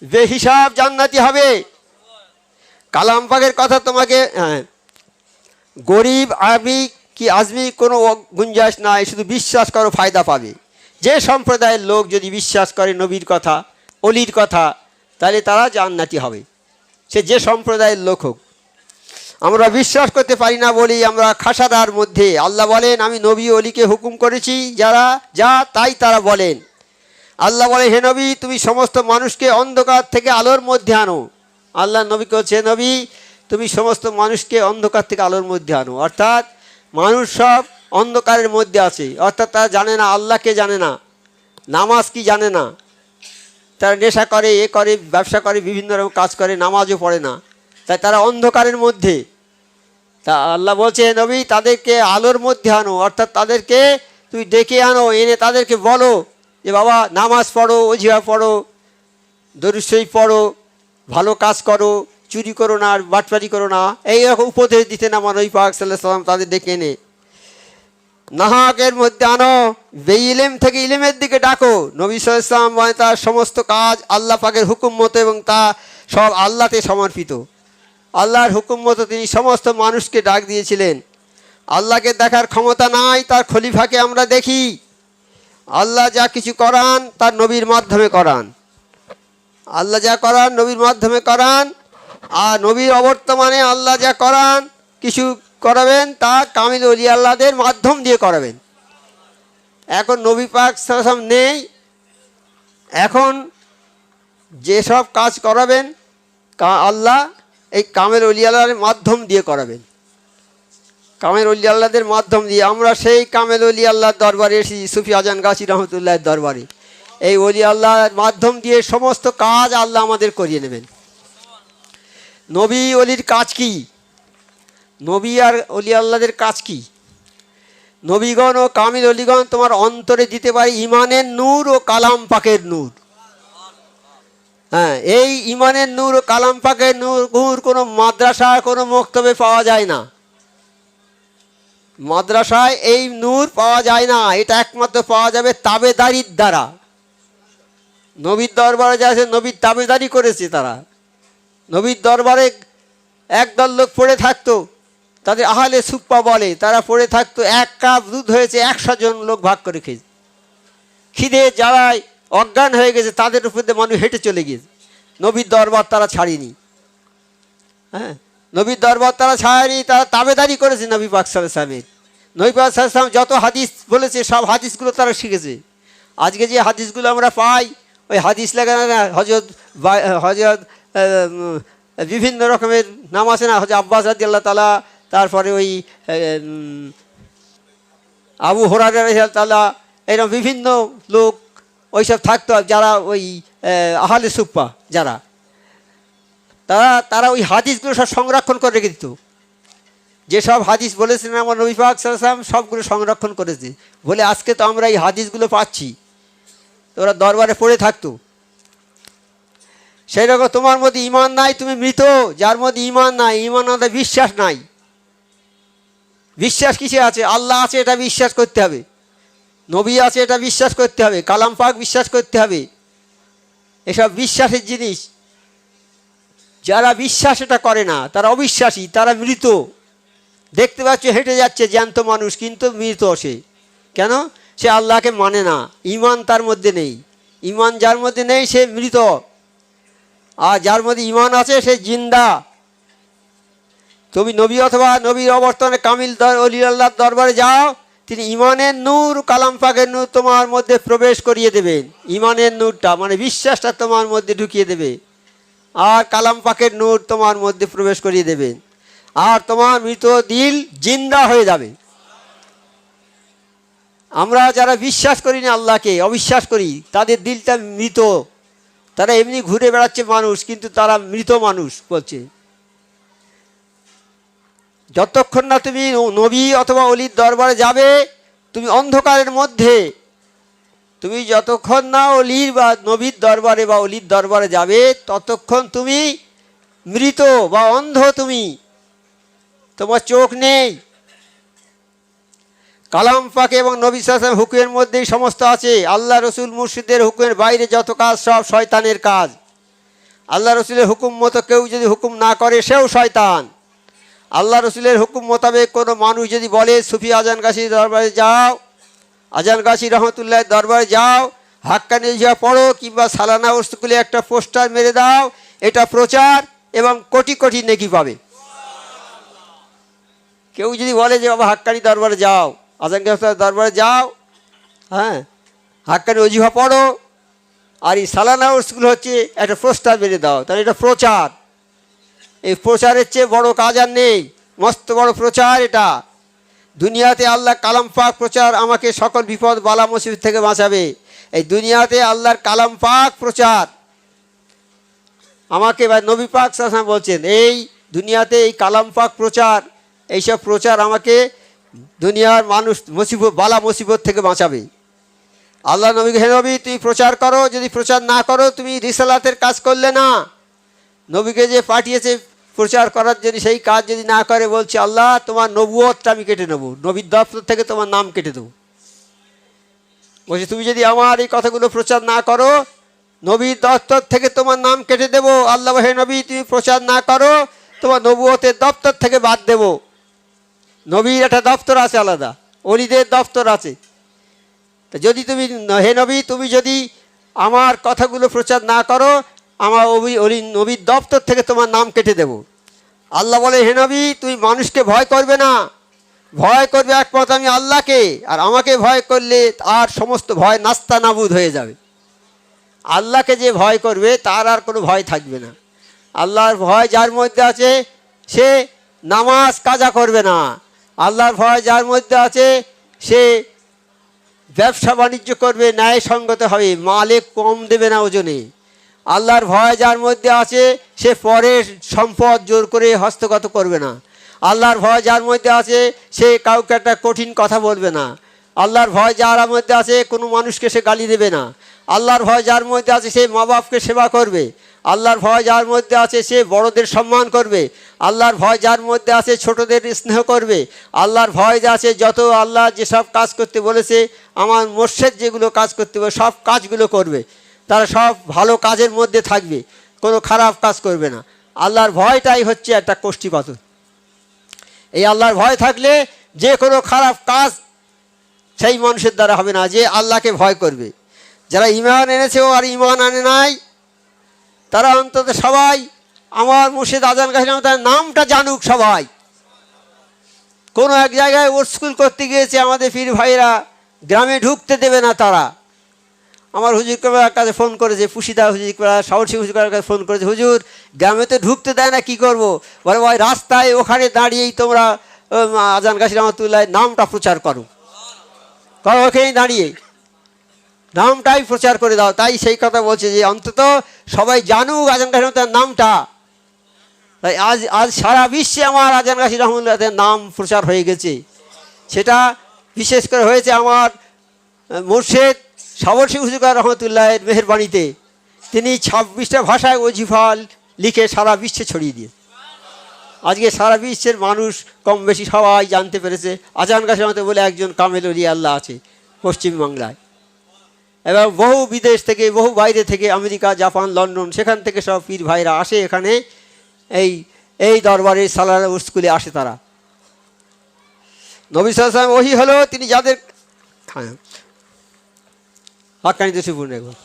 [SPEAKER 1] বেহিসাব জান্নাতি হবে। কালাম পাকের কথা তোমাকে গরিব আরবি কি আজমি কোনো গুঞ্জাইশ নাই, শুধু বিশ্বাস করো, ফায়দা পাবে। যে সম্প্রদায়ের লোক যদি বিশ্বাস করে নবীর কথা, অলির কথা, তাহলে তারা জান্নাতি হবে, সে যে সম্প্রদায়ের লোক হোক। আমরা বিশ্বাস করতে পারি না বলি আমরা খাসাদার মধ্যে। আল্লাহ বলেন, আমি নবী অলিকে হুকুম করেছি যারা যা তাই তারা বলেন। আল্লাহ বলে, হে নবী, তুমি সমস্ত মানুষকে অন্ধকার থেকে আলোর মধ্যে আনো। আল্লাহ নবীকে হচ্ছে, নবী তুমি সমস্ত মানুষকে অন্ধকার থেকে আলোর মধ্যে আনো, অর্থাৎ মানুষ সব অন্ধকারের মধ্যে আছে, অর্থাৎ তারা জানে না, আল্লাহকে জানে না, নামাজ কি জানে না, তারা নেশা করে, এ করে, ব্যবসা করে, বিভিন্ন রকম কাজ করে, নামাজও পড়ে না, তাই তারা অন্ধকারের মধ্যে। তা আল্লাহ বলছে, নবী তাদেরকে আলোর মধ্যে আনো, অর্থাৎ তাদেরকে তুই ডেকে আনো, এনে তাদেরকে বলো যে বাবা নামাজ পড়ো, ওজিফা পড়ো, দরুদ শরীফ পড়ো, ভালো কাজ করো, চুরি করো না, আর বাটপারি করো না, এইরকম উপদেশ দিতেন আমার নবী পাক সাল্লাল্লাহু আলাইহি ওয়াসাল্লাম। তাদের ডেকে এনে নাহাকের মধ্যে আনো, বেইলেম থেকে ইলেমের দিকে ডাকো। নবী সাল্লাল্লাহু আলাইহি ওয়াসাল্লাম মানে তার সমস্ত কাজ আল্লাহ পাকের হুকুম মতো এবং তা সব আল্লাহতে সমর্পিত। আল্লাহর হুকুম মতো তিনি সমস্ত মানুষকে ডাক দিয়েছিলেন। আল্লাহকে দেখার ক্ষমতা নাই, তার খলিফাকে আমরা দেখি। আল্লাহ যা কিছু করান তার নবীর মাধ্যমে করান, আল্লাহ যা করান নবীর মাধ্যমে করান, আর নবীর অবর্তমানে আল্লাহ যা করান কিছু করাবেন তা কামিল ওলি আল্লাহদের মাধ্যম দিয়ে করাবেন। এখন নবী পাক সাল্লাল্লাহু আলাইহি ওয়াসাল্লাম নেই, এখন যেসব কাজ করাবেন আল্লাহ এই কামেল ওলি আল্লাহর মাধ্যম দিয়ে করাবেন, কামেল ওলি আল্লাহদের মাধ্যম দিয়ে। আমরা সেই কামেল ওলি আল্লাহর দরবারে এসেছি, সুফি আজান গাছি রহমতুল্লাহর দরবারে। এই ওলি আল্লাহর মাধ্যম দিয়ে সমস্ত কাজ আল্লাহ আমাদের করিয়ে নেবেন। নবী অলির কাজ কি? নবী আর অলি আল্লাহদের কাজ কি? নবীগণ ও কামিল অলিগণ তোমার অন্তরে দিতে পারে ইমানের নূর ও কালাম পাকের নূর। হ্যাঁ, এই ইমানের নূর ও কালাম পাকের নূর কোনো মাদ্রাসা, কোনো মক্তবে পাওয়া যায় না। মাদ্রাসায় এই নূর পাওয়া যায় না, এটা একমাত্র পাওয়া যাবে তাবেদারির দ্বারা। নবীর দরবারে যা আছে নবীর তাবেদারি করেছে তারা। নবীর দরবারে একদল লোক পড়ে থাকতো, তাদের আহলে সুপ্পা বলে, তারা পড়ে থাকতো, এক কাপ দুধ হয়েছে 100 জন লোক ভাগ করে খেয়েছে। খিদে জ্বালায় অজ্ঞান হয়ে গেছে, তাদের উপর দিয়ে মানুষ হেঁটে চলে গিয়েছে। নবীর দরবার তারা ছাড়েনি। হ্যাঁ, নবীর দরবার তারা ছাড়েনি, তারা তাবেদারি করেছে নবী পাক সাল্লাল্লাহু আলাইহি ওয়াসাল্লামের। নবী পাক সাল্লাল্লাহু আলাইহি ওয়াসাল্লাম যত হাদিস বলেছে সব হাদিসগুলো তারা শিখেছে। আজকে যে হাদিসগুলো আমরা পাই, ওই হাদিস লেখা না, হজরত বিভিন্ন রকমের নাম আছে না, হজরত আব্বাস রাদিয়াল্লাহু তাআলা, তারপরে ওই আবু হুরায়রা রাদিয়াল্লাহু তাআলা, এরকম বিভিন্ন লোক ওইসব থাকতো যারা ওই আহলে সুফা যারা, তারা ওই হাদিসগুলো সব সংরক্ষণ করে রেখে দিত। যেসব হাদিস বলেছিলেন আমার নবী পাক সাল্লাল্লাহু আলাইহি ওয়াসাল্লাম সবগুলো সংরক্ষণ করেছে বলে আজকে তো আমরা এই হাদিসগুলো পাচ্ছি। তো ওরা দরবারে পড়ে থাকতো। সেই রকম তোমার মধ্যে ঈমান নাই, তুমি মৃত। যার মধ্যে ঈমান নাই, ঈমান মানে বিশ্বাস নাই। বিশ্বাস কিসে আছে? আল্লাহ আছে এটা বিশ্বাস করতে হবে, নবী আছে এটা বিশ্বাস করতে হবে, কালাম পাক বিশ্বাস করতে হবে। এসব বিশ্বাসের জিনিস। যারা বিশ্বাস এটা করে না তারা অবিশ্বাসী, তারা মৃত। দেখতে পাচ্ছ হেঁটে যাচ্ছে জ্যান্ত মানুষ, কিন্তু মৃত সে। কেন? সে আল্লাহকে মানে না, ঈমান তার মধ্যে নেই। ঈমান যার মধ্যে নেই সে মৃত, আর যার মধ্যে ঈমান আছে সে জিন্দা। তুমি নবী অথবা নবীর অবর্তমানে কামিল ওলি আল্লাহর দরবারে যাও, তিনি ঈমানের নূর, কালাম পাকের নূর তোমার মধ্যে প্রবেশ করিয়ে দেবেন। ঈমানের নূরটা মানে বিশ্বাসটা তোমার মধ্যে ঢুকিয়ে দেবে, আর কালাম পাকের নূর তোমার মধ্যে প্রবেশ করিয়ে দেবেন, আর তোমার মৃত দিল জিন্দা হয়ে যাবে। আমরা যারা বিশ্বাস করি না, আল্লাহকে অবিশ্বাস করি, তাদের দিলটা মৃত। তারা এমনি ঘুরে বেড়াচ্ছে মানুষ, কিন্তু তারা মৃত মানুষ বলছে। যতক্ষণ না তুমি নবী অথবা অলির দরবারে যাবে, তুমি অন্ধকারের মধ্যে, তুমি যতক্ষণ না অলির বা নবীর দরবারে বা অলির দরবারে যাবে, ততক্ষণ তুমি মৃত বা অন্ধ, তুমি, তোমার চোখ নেই। কালাম পাক এবং নবী সাল্লাল্লাহু আলাইহি ওয়াসাল্লাম হুকুমের মধ্যেই সমস্ত আছে। আল্লাহ রসুল মুর্শিদের হুকুমের বাইরে যত কাজ সব শয়তানের কাজ। আল্লাহ রসুলের হুকুম মতো কেউ যদি হুকুম না করে, সেও শয়তান। আল্লাহ রসুলের হুকুম মোতাবেক কোনো মানুষ যদি বলে সুফি আজান গাছির দরবারে যাও, আজান গাছি রহমতুল্লাহ দরবারে যাও, হাক্কানি ওজিফা পড়ো, কিংবা সালানা স্কুলে একটা পোস্টার মেরে দাও, এটা প্রচার এবং কোটি কোটি নেকি পাবে। কেউ যদি বলে যে বাবা হাক্কানি দরবারে যাও, আজান গাছি দরবারে যাও, হ্যাঁ, হাক্কানি ওজিফা পড়ো, আর এই সালানা স্কুল হচ্ছে একটা পোস্টার মেরে দাও, তাহলে এটা প্রচার। এই প্রচারের চেয়ে বড় কাজ আর নেই, মস্ত বড় প্রচার এটা। দুনিয়াতে আল্লাহ কালাম পাক প্রচার আমাকে সকল বিপদ বালা মুসিবত থেকে বাঁচাবে। এই দুনিয়াতে আল্লাহর কালাম পাক প্রচার আমাকে, বা নবী পাক সাল্লাল্লাহু আলাইহি ওয়াসাল্লাম বলছেন, এই দুনিয়াতে এই কালাম পাক প্রচার, এইসব প্রচার আমাকে দুনিয়ার মানুষ মুসিবত বালা মুসিবত থেকে বাঁচাবে। আল্লাহ নবীকে, হে নবী তুমি প্রচার করো, যদি প্রচার না করো তুমি রিসালাতের কাজ করলে না। নবীকে যে পাঠিয়েছে প্রচার করার জন্য, সেই কাজ যদি না করে, বলছে আল্লাহ তোমার নবুয়তটা আমি কেটে নেবো, নবীর দপ্তর থেকে তোমার নাম কেটে দেবো। বলছে তুমি যদি আমার এই কথাগুলো প্রচার না করো, নবীর দপ্তর থেকে তোমার নাম কেটে দেবো। আল্লাহ, হে নবী তুমি প্রচার না করো, তোমার নবুয়তের দপ্তর থেকে বাদ দেব। নবীর একটা দপ্তর আছে আলাদা, অলিদের দপ্তর আছে। তা যদি তুমি, হে নবী তুমি যদি আমার কথাগুলো প্রচার না করো, আমার নবীর দপ্তর থেকে তোমার নাম কেটে দেব। আল্লাহ বলে, হে নবী তুমি মানুষকে ভয় করবে না, ভয় করবে একমাত্র আমি আল্লাহকে। আর আমাকে ভয় করলে আর সমস্ত ভয় নাস্তা নাবুদ হয়ে যাবে। আল্লাহকে যে ভয় করবে তার আর কোনো ভয় থাকবে না। আল্লাহর ভয় যার মধ্যে আছে সে নামাজ কাজা করবে না। আল্লাহর ভয় যার মধ্যে আছে সে ব্যবসা বাণিজ্য করবে, ন্যায়সঙ্গত হবে, মালে কম দেবে না ওজনে। আল্লাহর ভয় যার মধ্যে আছে সে পরের সম্পদ জোর করে হস্তগত করবে না। আল্লাহর ভয় যার মধ্যে আছে সে কাউকে একটা কঠিন কথা বলবে না। আল্লাহর ভয় যার মধ্যে আছে কোনো মানুষকে সে গালি দেবে না। আল্লাহর ভয় যার মধ্যে আছে সে মা বাপকে সেবা করবে। আল্লাহর ভয় যার মধ্যে আছে সে বড়দের সম্মান করবে। আল্লাহর ভয় যার মধ্যে আছে ছোটদের স্নেহ করবে। আল্লাহর ভয় যা আছে, যত আল্লাহ যেসব কাজ করতে বলেছে, আমার মোর্শেদ যেগুলো কাজ করতে বলে সব কাজগুলো করবে। তারা সব ভালো কাজের মধ্যে থাকবে, কোনো খারাপ কাজ করবে না। আল্লাহর ভয়টাই হচ্ছে একটা কষ্টি পাথর। এই আল্লাহর ভয় থাকলে যে কোনো খারাপ কাজ সেই মানুষের দ্বারা হবে না, যে আল্লাহকে ভয় করবে। যারা ঈমান এনেছে আর ঈমান আনে নাই, তারা অন্তত সবাই আমার মুর্শিদ আজান গাছি তার নামটা জানুক সবাই। কোনো এক জায়গায় ওর স্কুল করতে গিয়েছে, আমাদের পীর ভাইরা গ্রামে ঢুকতে দেবে না তারা। আমার হুজুর করার কাছে ফোন করেছে, পুশিদা হুজুর করা, সাহসী হুজুর করার কাছে ফোন করেছে, হুজুর গ্রামে তো ঢুকতে দেয় না, কি করব? বলে ওই রাস্তায় ওখানে দাঁড়িয়েই তোমরা আজান গাছি রহমতুল্লাহ নামটা প্রচার করো, ওখানেই দাঁড়িয়ে নামটাই প্রচার করে দাও। তাই সেই কথা বলছে যে অন্তত সবাই জানুক আজান গাছি রহমতুল্লাহ নামটা। তাই আজ সারা বিশ্বে আমার আজান গাছি রহমতুল্লাহ নাম প্রচার হয়ে গেছে। সেটা বিশেষ করে হয়েছে আমার মুর্শেদ সাহসী হুজুর রহমতুল্লাহের মেহেরবানিতে। তিনি 26টা ভাষায় ওজিফা লিখে সারা বিশ্বে ছড়িয়ে দিয়ে আজকে সারা বিশ্বের মানুষ কম বেশি সবাই জানতে পেরেছে আজান গাছি রহমতুল্লাহ বলে একজন কামেল ওলি আল্লাহ আছে পশ্চিমবাংলায়। এবং বহু বিদেশ থেকে, বহু বাইরে থেকে, আমেরিকা, জাপান, লন্ডন, সেখান থেকে সব পীর ভাইরা আসে এখানে, এই দরবারে সালানা স্কুলে আসে তারা। নবী সাল্লাল্লাহু আলাইহি ওয়াসাল্লাম ওহী হলো তিনি যাদের হাক্কানি দোষীপূর্ণ একবার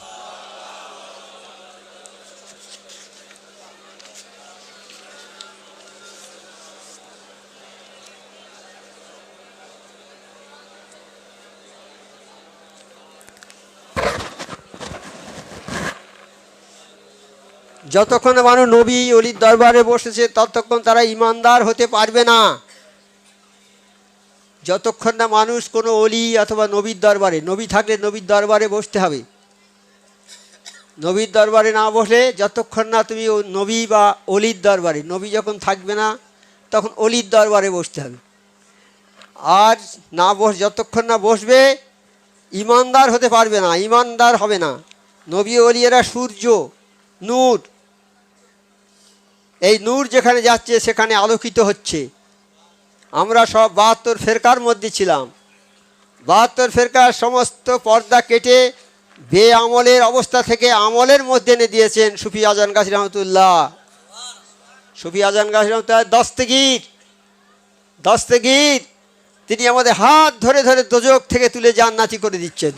[SPEAKER 1] যতক্ষণ মানুষ নবী অলির দরবারে বসেছে ততক্ষণ তারা ইমানদার হতে পারবে না। যতক্ষণ না মানুষ কোনো অলি অথবা নবীর দরবারে, নবী থাকলে নবীর দরবারে বসতে হবে। নবীর দরবারে না বসলে, যতক্ষণ না তুমি নবী বা অলির দরবারে, নবী যখন থাকবে না তখন অলির দরবারে বসতে হবে। আর না যতক্ষণ না বসবে ইমানদার হতে পারবে না, ইমানদার হবে না। নবী ওলিয়েরা সূর্য, নূর, এই নূর যেখানে যাচ্ছে সেখানে আলোকিত হচ্ছে। আমরা সব 72 ফেরকার মধ্যে ছিলাম। 72 ফেরকার সমস্ত পর্দা কেটে বেআমলের অবস্থা থেকে আমলের মধ্যে এনে দিয়েছেন সুফি আজান গাছী রহমতুল্লাহ। সুফি আজান গাছী রহমতুল্লাহ দস্তগীর, তিনি আমাদের হাত ধরে ধরে দোজখ থেকে তুলে জান্নাতি করে দিচ্ছেন।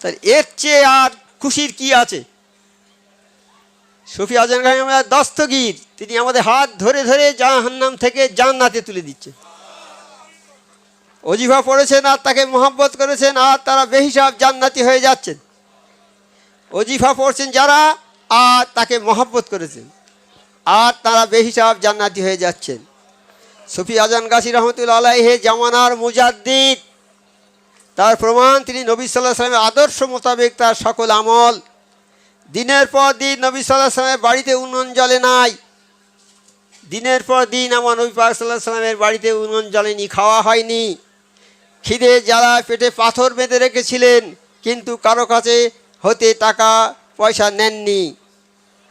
[SPEAKER 1] তার এর চেয়ে আর খুশির কি আছে? সুফি আজান গাছী রহমতুল্লাহ দস্তগীর, তিনি আমাদের হাত ধরে ধরে জাহান্নাম থেকে জান্নাতে তুলে দিচ্ছেন। ওজিফা পড়েছেন আর তাকে মোহাব্বত করেছেন আর তারা বেহিসাব জান্নাতি হয়ে যাচ্ছেন। ওজিফা পড়ছেন যারা আর তাকে মোহাব্বত করেছেন আর তারা বেহিসাব জান্নাতি হয়ে যাচ্ছেন। সুফি আজান গাছী রহমতুল্লাহ আলাইহি জামানার মুজাদ্দিদ, তার প্রমাণ তিনি নবী সাল্লাল্লাহু আলাইহি ওয়াসাল্লামের আদর্শ মোতাবেক তার সকল আমল। দিনের পর দিন নবী সাল্লাল্লাহু আলাইহি ওয়াসাল্লামের বাড়িতে উনুন জ্বলে নাই, দিনের পর দিন আমার নবী পাক সাল্লাল্লাহু আলাইহি ওয়াসাল্লামের বাড়িতে উনুন জ্বলেনি, খাওয়া হয়নি। খিদে জ্বালায় পেটে পাথর বেঁধে রেখেছিলেন, কিন্তু কারো কাছে হতে টাকা পয়সা নেননি।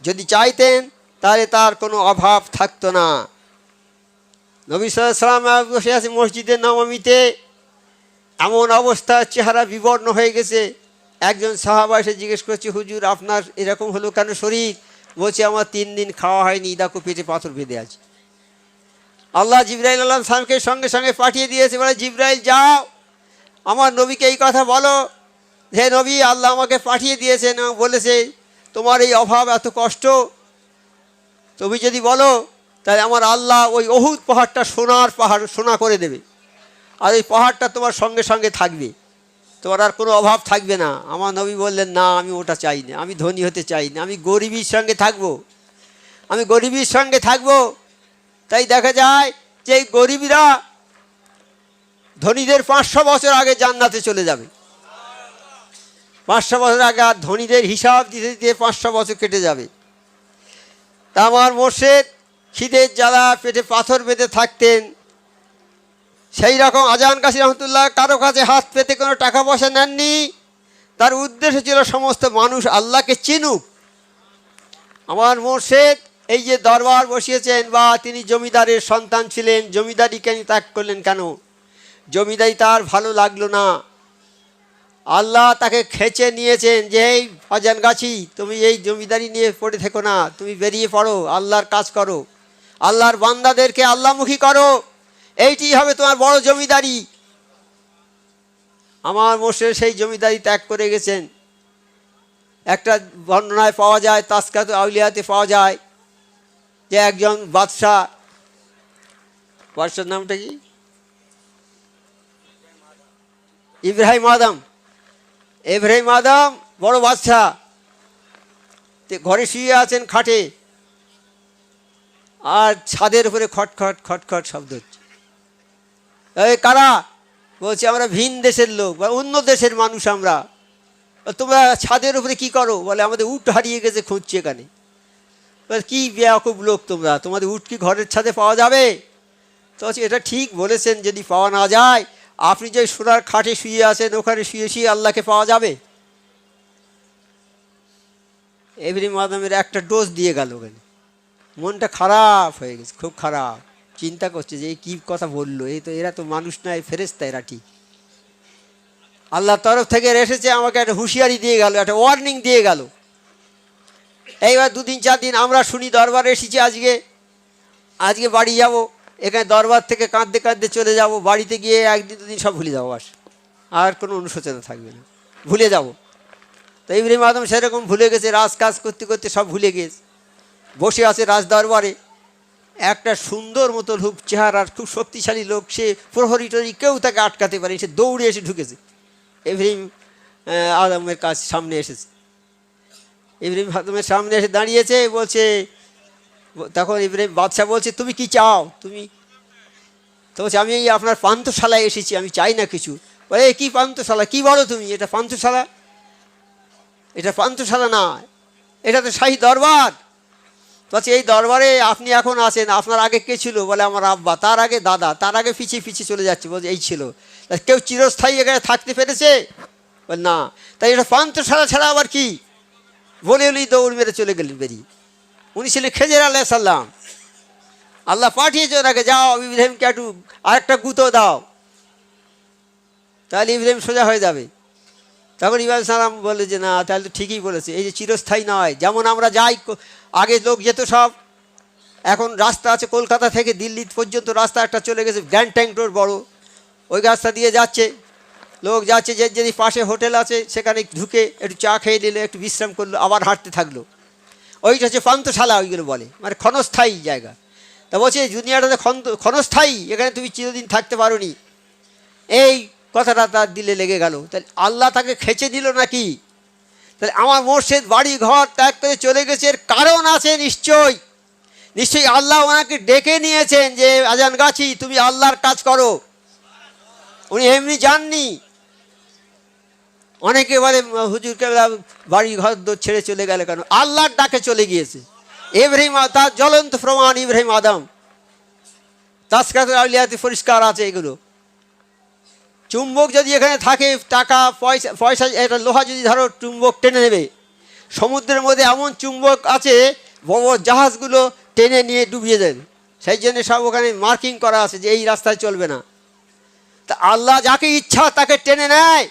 [SPEAKER 1] যদি চাইতেন তাহলে তার কোনো অভাব থাকতো না। নবী সাল্লাল্লাহু আলাইহি ওয়াসাল্লাম বসে আছে মসজিদে নববীতে, এমন অবস্থা চেহারা বিবর্ণ হয়ে গেছে। একজন সাহাবা এসে জিজ্ঞেস করছে, হুজুর আপনার এরকম হলো কেন শরীর? বলছে আমার 3 দিন খাওয়া হয়নি, দেখো পেটে পাথর বেঁধে আছে। আল্লাহ জিবরাইল আলাইহিস সালামকে সঙ্গে সঙ্গে পাঠিয়ে দিয়েছে, বলে জিবরাইল যাও আমার নবীকে এই কথা বলো, হে নবী আল্লাহ আমাকে পাঠিয়ে দিয়েছেন এবং বলেছে তোমার এই অভাব এত কষ্ট, তুমি যদি বলো তাহলে আমার আল্লাহ ওই উহুদ পাহাড়টা সোনার পাহাড়, সোনা করে দেবে, আর ওই পাহাড়টা তোমার সঙ্গে সঙ্গে থাকবে, তোমার আর কোনো অভাব থাকবে না। আমার নবী বললেন, না আমি ওটা চাই না, আমি ধনী হতে চাই না, আমি গরিবীর সঙ্গে থাকবো, আমি গরিবীর সঙ্গে থাকবো। তাই দেখা যায় যে এই গরিবরা ধনীদের 500 বছর আগে জান্নাতে চলে যাবে। 500 বছর আগে, আর ধনীদের হিসাব দিতে দিতে 500 বছর কেটে যাবে। তা আমার মোর্শেদ খিদের জ্বালা পেটে পাথর বেঁধে থাকতেন। সেই রকম আজান গাছী রহমতুল্লাহ কারো কাছে হাত পেতে কোনো টাকা পয়সা নেননি। তার উদ্দেশ্য ছিল সমস্ত মানুষ আল্লাহকে চিনুক। আমার মোর্শেদ এই যে দরবার বসিয়েছেন, বা তিনি জমিদারের সন্তান ছিলেন, জমিদারি কেন ত্যাগ করলেন? কেন জমিদারি তার ভালো লাগলো না। আল্লাহ তাকে খেঁচে নিয়েছেন যে এই আজান গাছী তুমি এই জমিদারি নিয়ে পড়ে থেকো না, তুমি বেরিয়ে পড়ো, আল্লাহর কাজ করো, আল্লাহর বান্দাদেরকে আল্লাহমুখী করো, এইটি হবে তোমার বড় জমিদারি। আমার মোর্শেদ সেই জমিদারি ত্যাগ করে গেছেন। একটা বর্ণনায় পাওয়া যায়, তাসকাত আউলিয়াতে পাওয়া যায় যে একজন বাদশার নামটা কি, ইব্রাহিম আদম বড় বাদশা, ঘরে শুয়ে আছেন খাটে, আর ছাদের উপরে খটখট খটখট শব্দ হচ্ছে। এই কারা? বলছে আমরা ভিন দেশের লোক বা অন্য দেশের মানুষ আমরা। তোমরা ছাদের উপরে কি করো? বলে আমাদের উট হারিয়ে গেছে, খুঁজছি এখানে। কি বেয়াকুব লোক তোমরা, তোমাদের উট কি ঘরের ছাদে পাওয়া যাবে? তো এটা ঠিক বলেছেন, যদি পাওয়া না যায় আপনি যে সোনার খাটে শুয়ে আছেন ওখানে শুয়ে শুয়ে আল্লাহকে পাওয়া যাবে। ইব্রাহিম আদমের একটা ডোজ দিয়ে গেল, ওখানে মনটা খারাপ হয়ে গেছে, খুব খারাপ। চিন্তা করছে যে এই কী কথা বললো, এই তো এরা তো মানুষ নয়, ফেরেশতা এরা। ঠিক আল্লাহর তরফ থেকে এসেছে, আমাকে একটা হুঁশিয়ারি দিয়ে গেল, একটা ওয়ার্নিং দিয়ে গেল। এইবার 2 দিন 4 দিন আমরা শুনি দরবারে এসেছি, আজকে বাড়ি যাব, এখানে দরবার থেকে কাঁদতে কাঁদতে চলে যাব, বাড়িতে গিয়ে 1 দিন 2 দিন সব ভুলে যাবো, আর কোনো অনুশোচনা থাকবে না, ভুলে যাব। তো ইব্রাহিম আদম সেরকম ভুলে গেছে, কাজ করতে করতে সব ভুলে গেছে। বসে আছে রাজ দরবারে, একটা সুন্দর মতো রূপ চেহারার খুব শক্তিশালী লোক, সে প্রহরী টহরী কেউ তাকে আটকাতে পারে, সে দৌড়ে এসে ঢুকেছে, ইব্রাহিম আদমের কাছে সামনে এসেছে। ইব্রাহিম আদমের সামনে এসে দাঁড়িয়েছে, বলছে, তখন ইব্রাহিম বাদশাহ বলছে, তুমি কি চাও? তুমি তো বলছে, আমি এই আপনার পান্থশালায় এসেছি, আমি চাই না কিছু। বলে, কি পান্থশালা, কি বলো তুমি? এটা পান্থশালা? এটা পান্থশালা না, এটা তো শাহী দরবার। বলছে এই দরবারে আপনি এখন আছেন, আপনার আগে কে ছিল? বলে আমার আব্বা, তার আগে দাদা, তার আগে পিছিয়ে পিছিয়ে চলে যাচ্ছে। বলছে এই ছিল। কেউ চিরস্থায়ী এখানে থাকতে পেরেছে? বলে না। তাই এটা পান্থশালা ছাড়া আবার কি? বলে উনি দৌড় মেরে চলে গেলেন বেরিয়ে। উনি ছিলেন খেজর আলাইহিস সালাম। আল্লাহ পাঠিয়েছে ওনাকে, যাও ইব্রাহিমকে একটু আরেকটা গুঁতো দাও, তাহলে ইব্রাহিম সোজা হয়ে যাবে। তখন ইব্রাহিম সালাম বলে যে না, তাহলে তো ঠিকই বলেছে, এই যে চিরস্থায়ী নয়। যেমন আমরা যাই, আগে লোক যেত সব, এখন রাস্তা আছে কলকাতা থেকে দিল্লি পর্যন্ত রাস্তা একটা চলে গেছে, গ্র্যান্ড ট্যাঙ্ক রোড বড়, ওই রাস্তা দিয়ে যাচ্ছে লোক, যাচ্ছে যে যদি পাশে হোটেল আছে সেখানে ঢুকে একটু চা খেয়ে নিলে, একটু বিশ্রাম করলো, আবার হাঁটতে থাকলো। ওইটা হচ্ছে পান্থশালা, ওইগুলো বলে, মানে ক্ষণস্থায়ী জায়গা। তা বলছে দুনিয়াটাতে ক্ষণস্থায়ী, এখানে তুমি চিরদিন থাকতে পারো নি। এই কথাটা তার দিলে লেগে গেল। তাহলে আল্লাহ তাকে খেচে দিল নাকি? তাহলে আমার মোর্শেদ বাড়ি ঘর ত্যাগ করে চলে গেছে, এর কারণ আছে নিশ্চয়ই। নিশ্চয়ই আল্লাহ ওনাকে ডেকে নিয়েছেন যে আজান গাছি তুমি আল্লাহর কাজ করো। উনি এমনি যাননি। অনেকে বলে হুজুরকে বাড়ি ঘর ছেড়ে চলে গেলে কেন? আল্লাহর ডাকে চলে গিয়েছে। ইব্রাহিম, তার জ্বলন্ত প্রমাণ ইব্রাহিম আদম, তাসকাতুল আউলিয়াতে পরিষ্কার আছে এগুলো। চুম্বক যদি এখানে থাকে, টাকা পয়সা এটা লোহা যদি ধরো চুম্বক টেনে নেবে, সমুদ্রের মধ্যে এমন চুম্বক আছে বড় বড় জাহাজগুলো টেনে নিয়ে ডুবিয়ে দেন। সেই জন্য সব ওখানে মার্কিং করা আছে যে এই রাস্তায় চলবে না। তা আল্লাহ যাকে ইচ্ছা তাকে টেনে নেয়,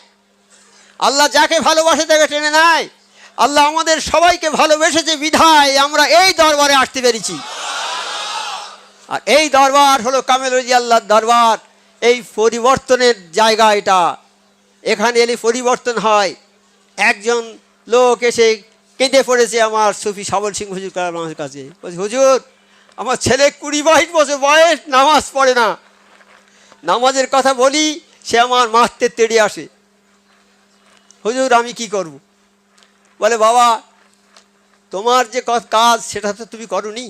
[SPEAKER 1] আল্লাহ যাকে ভালোবাসে তাকে টেনে নেয়। আল্লাহ আমাদের সবাইকে ভালোবেসেছে বিধায় আমরা এই দরবারে আসতে পেরেছি। আর এই দরবার হলো কামেল ওলি আল্লাহর দরবার। এই পরিবর্তনের জায়গা এটা, এখানে এলে পরিবর্তন হয়। একজন লোক এসে কেঁদে পড়েছে আমার সুফি সাবল সিং হুজুর আমার কাছে, বলছে হুজুর আমার ছেলে 20-22 বছর বয়স, নামাজ পড়ে না। নামাজের কথা বলি সে আমার মারতে তেড়ে আসে। হুজুর আমি কি করব? বলে বাবা তোমার যে কাজ সেটা তো তুমি করোনি।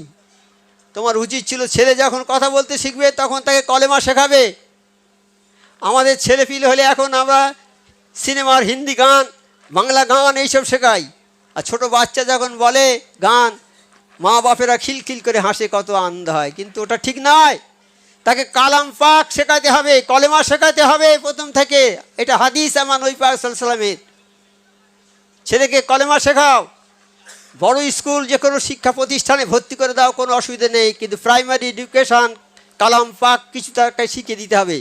[SPEAKER 1] তোমার উচিত ছিল ছেলে যখন কথা বলতে শিখবে তখন তাকে কলেমা শেখাবে। আমাদের ছেলে পিলে হলে এখন আমরা সিনেমার হিন্দি গান, বাংলা গান এইসব শেখাই। আর ছোটো বাচ্চা যখন বলে গান, মা বাপেরা খিলখিল করে হাসে, কত আনন্দ হয়। কিন্তু ওটা ঠিক নয়। তাকে কালাম পাক শেখাতে হবে, কলেমা শেখাতে হবে প্রথম থেকে। এটা হাদিস আমার নবী পাক সাল্লাল্লাহু আলাইহি ওয়াসাল্লামের। ছেলেকে কলেমা শেখাও। বড় স্কুল যে কোনো শিক্ষা প্রতিষ্ঠানে ভর্তি করে দাও, কোনো অসুবিধা নেই, কিন্তু প্রাইমারি এডুকেশান কালাম পাক কিছু তাকে শিখিয়ে দিতে হবে।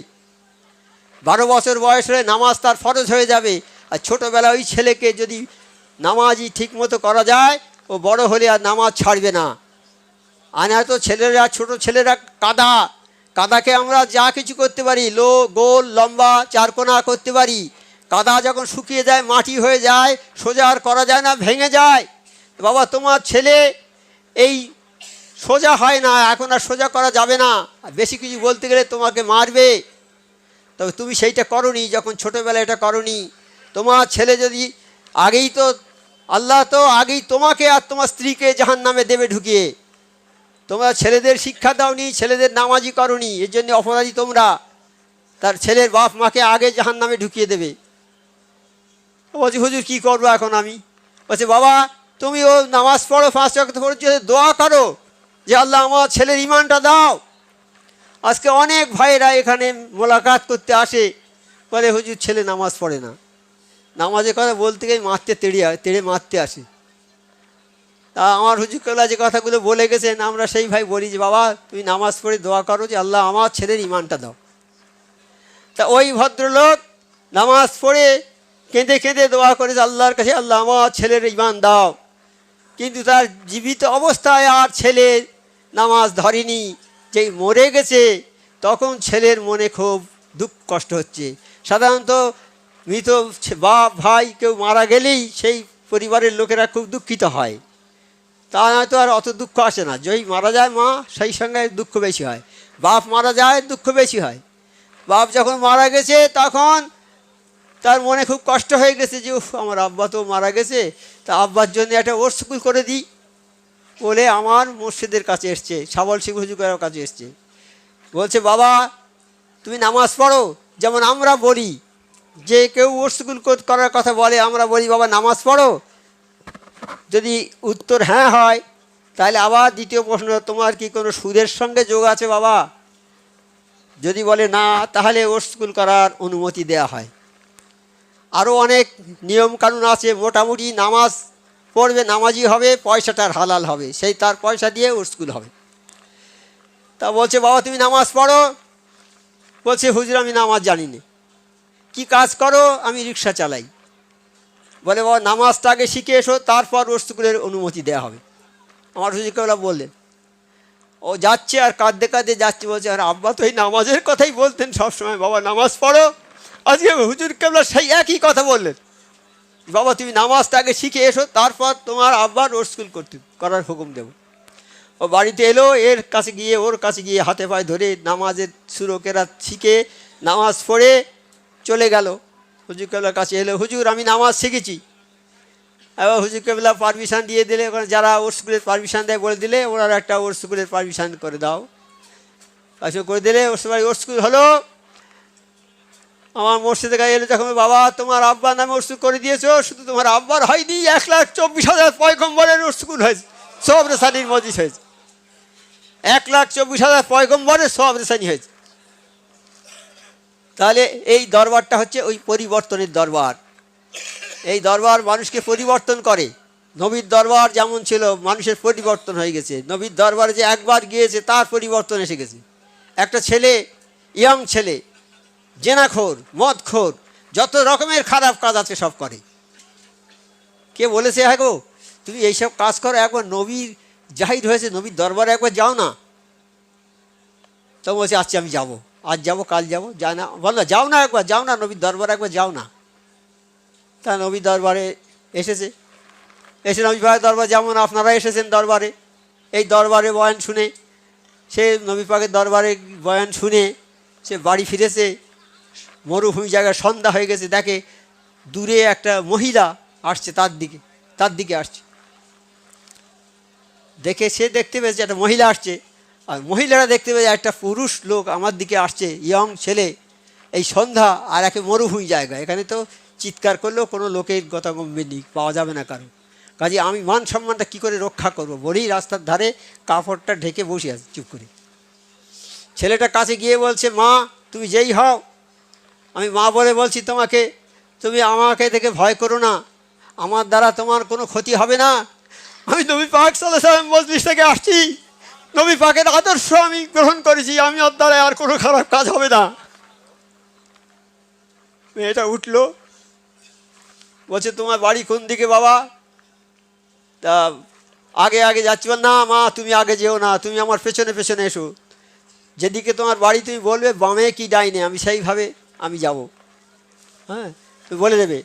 [SPEAKER 1] 12 বছর বয়স হলে নামাজ তার ফরজ হয়ে যাবে। আর ছোটোবেলা ওই ছেলেকে যদি নামাজই ঠিক মতো করা যায়, ও বড় হলে আর নামাজ ছাড়বে না। আর হয়তো ছেলেরা, ছোটো ছেলেরা কাদাকে আমরা যা কিছু করতে পারি, গোল লম্বা চারকোনা করতে পারি। কাদা যখন শুকিয়ে যায়, মাটি হয়ে যায়, সোজা আর করা যায় না, ভেঙে যায়। বাবা তোমার ছেলে এই সোজা হয় না, এখন আর সোজা করা যাবে না, বেশি কিছু বলতে গেলে তোমাকে মারবে। তবে তুমি সেইটা করনি, যখন ছোটোবেলায় এটা করনি। তোমার ছেলে যদি আগেই, তো আল্লাহ তো আগেই তোমাকে আর তোমার স্ত্রীকে জাহান্নামে দেবে ঢুকিয়ে। তোমরা ছেলেদের শিক্ষা দাওনি, ছেলেদের নামাজি করনি, এর জন্য অপরাধী তোমরা। তার ছেলের বাপ মাকে আগে জাহান্নামে ঢুকিয়ে দেবে। বলছি হুজুর কী করবো এখন আমি? বলছে বাবা তুমি ও নামাজ পড়ো, 5 ওয়াক্ত পড়ো, দোয়া করো যে আল্লাহ আমার ছেলের ইমানটা দাও। আজকে অনেক ভাইয়েরা এখানে মোলাকাত করতে আসে, বলে হুজুর ছেলে নামাজ পড়ে না। নামাজের কথা বলতে গিয়ে তেড়ে মারতে আসে। তা আমার হুজুর কেবলা যে কথাগুলো বলে গেছেন, আমরা সেই ভাই বলি যে বাবা তুমি নামাজ পড়ে দোয়া করো যে আল্লাহ আমার ছেলের ইমানটা দাও। তা ওই ভদ্রলোক নামাজ পড়ে কেঁদে কেঁদে দোয়া করেছে আল্লাহর কাছে, আল্লাহ আমার ছেলের ইমান দাও। কিন্তু তার জীবিত অবস্থায় আর ছেলে নামাজ ধরেনি। যেই মরে গেছে তখন ছেলের মনে খুব দুঃখ কষ্ট হচ্ছে। সাধারণত মৃত বাপ ভাই কেউ মারা গেলেই সেই পরিবারের লোকেরা খুব দুঃখিত হয়, তা নয়তো আর অত দুঃখ আসে না। যেই মারা যায় মা, সেই সঙ্গে দুঃখ বেশি হয়। বাপ মারা যায় দুঃখ বেশি হয়। বাপ যখন মারা গেছে তখন তার মনে খুব কষ্ট হয়ে গেছে যে উফ আমার আব্বা তো মারা গেছে, তা আব্বার জন্য একটা ওর স্কুল করে দিই বলে আমার মুর্শিদের কাছে এসছে, সাবল সিং হুজুরের কাছে এসছে। বলছে বাবা তুমি নামাজ পড়ো। যেমন আমরা বলি যে কেউ ওর স্কুল করার কথা বলে, আমরা বলি বাবা নামাজ পড়ো। যদি উত্তর হ্যাঁ হয় তাহলে আবার দ্বিতীয় প্রশ্ন, তোমার কি কোনো সুদের সঙ্গে যোগ আছে বাবা? যদি বলে না, তাহলে ওর স্কুল করার অনুমতি দেয়া হয়। আরও অনেক নিয়মকানুন আছে, মোটামুটি নামাজ পড়বে, নামাজি হবে, পয়সাটার হালাল হবে, সেই তার পয়সা দিয়ে ওর স্কুল হবে। তা বলছে বাবা তুমি নামাজ পড়ো? বলছে হুজুর আমি নামাজ জানি না। কি কাজ করো? আমি রিক্সা চালাই। বলে বাবা নামাজটা আগে শিখে এসো, তারপর ওর স্কুলের অনুমতি দেওয়া হবে। আমার হুজুর কেবলা বললেন, ও যাচ্ছে আর কাঁদতে কাঁদতে যাচ্ছে, বলছে আর আব্বা তো এই নামাজের কথাই বলতেন সবসময়, বাবা নামাজ পড়ো। আজকে হুজুর কেবলা সেই একই কথা বললেন, বাবা তুমি নামাজটা আগে শিখে এসো, তারপর তোমার আব্বার ওর স্কুল করার হুকুম দেবো। ও বাড়িতে এলো, ওর কাছে গিয়ে হাতে পায়ে ধরে নামাজের সুরো কেরাত শিখে নামাজ পড়ে চলে গেল। হুজুর কেবলার কাছে এলো, হুজুর আমি নামাজ শিখেছি। এবার হুজুর কেবলা পারমিশন দিয়ে দিলে, ওখানে যারা ওর স্কুলের পারমিশন দেয় বলে দিলে ওনারা একটা ওর স্কুলের পারমিশন করে দাও, আচ্ছা করে দিলে। ওর স্কুল হলো। আমার মসজিদে গায়ে এলো যখন, বাবা তোমার আব্বার নামে ওর স্কুল করে দিয়েছো, শুধু তোমার আব্বার হয়নি, 1,24,000 পয়গম্বরের ওর স্কুল হয়েছে, সব রেসানির মসজিদ হয়েছে। 1,24,000 পয়গম্বরের সব রেসানি হয়েছে। তাহলে এই দরবারটা হচ্ছে ওই পরিবর্তনের দরবার। এই দরবার মানুষকে পরিবর্তন করে। নবীর দরবার যেমন ছিল, মানুষের পরিবর্তন হয়ে গেছে। নবীর দরবারে যে একবার গিয়েছে তার পরিবর্তন এসে গেছে। একটা ছেলে, ইয়ং ছেলে, জেনাখোর, মদখোর, যত রকমের খারাপ কাজ আছে সব করে। কে বলেছে হ্যাঁ গো তুমি এইসব কাজ করো, একবার নবীর জাহির হয়েছে, নবীর দরবারে একবার যাও না। তো বলছে আচ্ছা আমি যাবো, আজ যাবো, কাল যাবো। যায় না, বল না যাও না, একবার যাও না, নবীর দরবারে একবার যাও না। তা নবীর দরবারে এসে নবী পাকের দরবার, যেমন আপনারা এসেছেন দরবারে, এই দরবারে বয়ান শুনে, সে নবী পাকের দরবারে বয়ান শুনে সে বাড়ি ফিরেছে। মরুভূমি জায়গায় সন্ধ্যা হয়ে গেছে, দেখে দূরে একটা মহিলা আসছে, তার দিকে আসছে। দেখে সে দেখতে পেয়েছে একটা মহিলা আসছে, আর মহিলারা দেখতে পেয়েছে একটা পুরুষ লোক আমার দিকে আসছে, ইয়ং ছেলে। এই সন্ধ্যা আর একে মরুভূমি জায়গা, এখানে তো চিৎকার করলেও কোনো লোকের গতাগম্য নেই, পাওয়া যাবে না কারো। কাজে আমি মান সম্মানটা কী করে রক্ষা করব, বলেই রাস্তার ধারে কাপড়টা ঢেকে বসে আছে চুপ করে। ছেলেটা কাছে গিয়ে বলছে, মা তুমি যেই হও, আমি মা বলে বলছি তোমাকে, তুমি আমাকে দেখে ভয় করো না, আমার দ্বারা তোমার কোনো ক্ষতি হবে না। আমি নবী পাক সাল্লাল্লাহু আলাইহি ওয়াসাল্লাম মজলিস থেকে আসছি, নবী পাকের আদর্শ আমি গ্রহণ করেছি, আমি ওর দ্বারা আর কোনো খারাপ কাজ হবে না। মেয়েটা উঠলো, বলছে তোমার বাড়ি কোন দিকে বাবা? তা আগে যাচ্ছি। না মা তুমি আগে যেও না, তুমি আমার পেছনে পেছনে এসো, যেদিকে তোমার বাড়ি তুমি বলবে বামে কি ডাইনে, আমি সেইভাবে আমি যাব। হ্যাঁ তুমি বলে দেবে,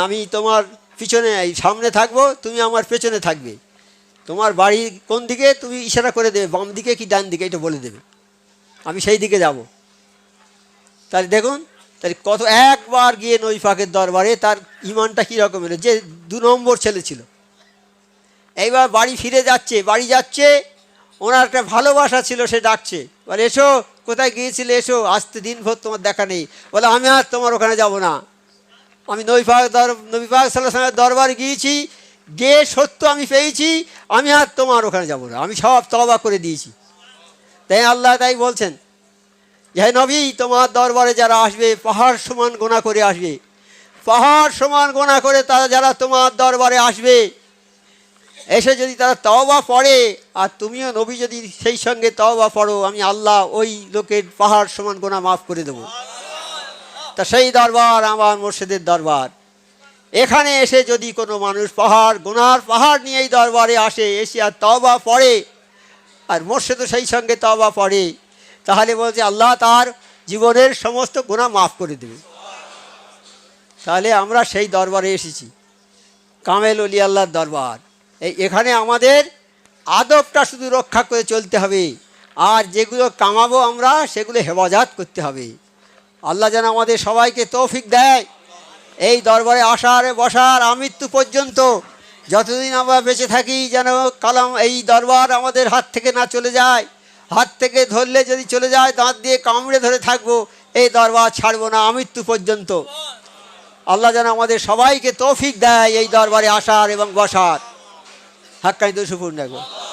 [SPEAKER 1] আমি তোমার পিছনে এই সামনে থাকবো, তুমি আমার পেছনে থাকবে। তোমার বাড়ি কোন দিকে তুমি ইশারা করে দেবে, বাম দিকে কি ডান দিকে, এটা বলে দেবে, আমি সেই দিকে যাব। তাহলে দেখুন, তাহলে কত একবার গিয়ে নবী পাকের দরবারে তার ইমানটা কীরকম এলো, যে 2 নম্বর ছেলে ছিল। এইবার বাড়ি যাচ্ছে, ওনার একটা ভালোবাসা ছিল, সে ডাকছে, বলে এসো, কোথায় গিয়েছিলে, এসো, আসতে দিনভর তোমার দেখা নেই। বলে আমি আর তোমার ওখানে যাব না, আমি নবী পাক সাল্লাল্লাহু আলাইহি ওয়াসাল্লামের দরবারে গিয়েছি, গিয়ে সত্য আমি পেয়েছি, আমি আর তোমার ওখানে যাব না, আমি সব তওবা করে দিয়েছি। তাই আল্লাহ তাই বলছেন, হে নবী তোমার দরবারে যারা আসবে পাহাড় সমান গোনা করে আসবে, পাহাড় সমান গোনা করে তারা যারা তোমার দরবারে আসবে, এসে যদি তারা তওবা পড়ে, আর তুমিও নবী যদি সেই সঙ্গে তওবা পড়ো, আমি আল্লাহ ওই লোকের পাহাড় সমান গোনা মাফ করে দেবো। তা সেই দরবার আমার মুর্শিদের দরবার। এখানে এসে যদি কোনো মানুষ গোনার পাহাড় নিয়ে এই দরবারে আসে, এসে আর তওবা পড়ে, আর মুর্শিদও সেই সঙ্গে তওবা পড়ে, তাহলে বলছে আল্লাহ তার জীবনের সমস্ত গুনাহ মাফ করে দেবে। তাহলে আমরা সেই দরবারে এসেছি, কামেল ওলি আল্লাহর দরবার। এখানে আমাদের আদবটা শুধু রক্ষা করে চলতে হবে, আর যেগুলো কামাবো আমরা সেগুলো হেফাজত করতে হবে। আল্লাহ যেন আমাদের সবাইকে তৌফিক দেয়, এই দরবারে আসার বসার আমৃত্যু পর্যন্ত যতদিন আমরা বেঁচে থাকি, যেন কালাম এই দরবার আমাদের হাত থেকে না চলে যায়। হাত থেকে ধরলে যদি চলে যায়, দাঁত দিয়ে কামড়ে ধরে থাকবো, এই দরবার ছাড়বো না আমৃত্যু পর্যন্ত। আল্লাহ যেন আমাদের সবাইকে তৌফিক দেয় এই দরবারে আসার এবং বসার। হাক্কানি দোষ পূর্ণ একবার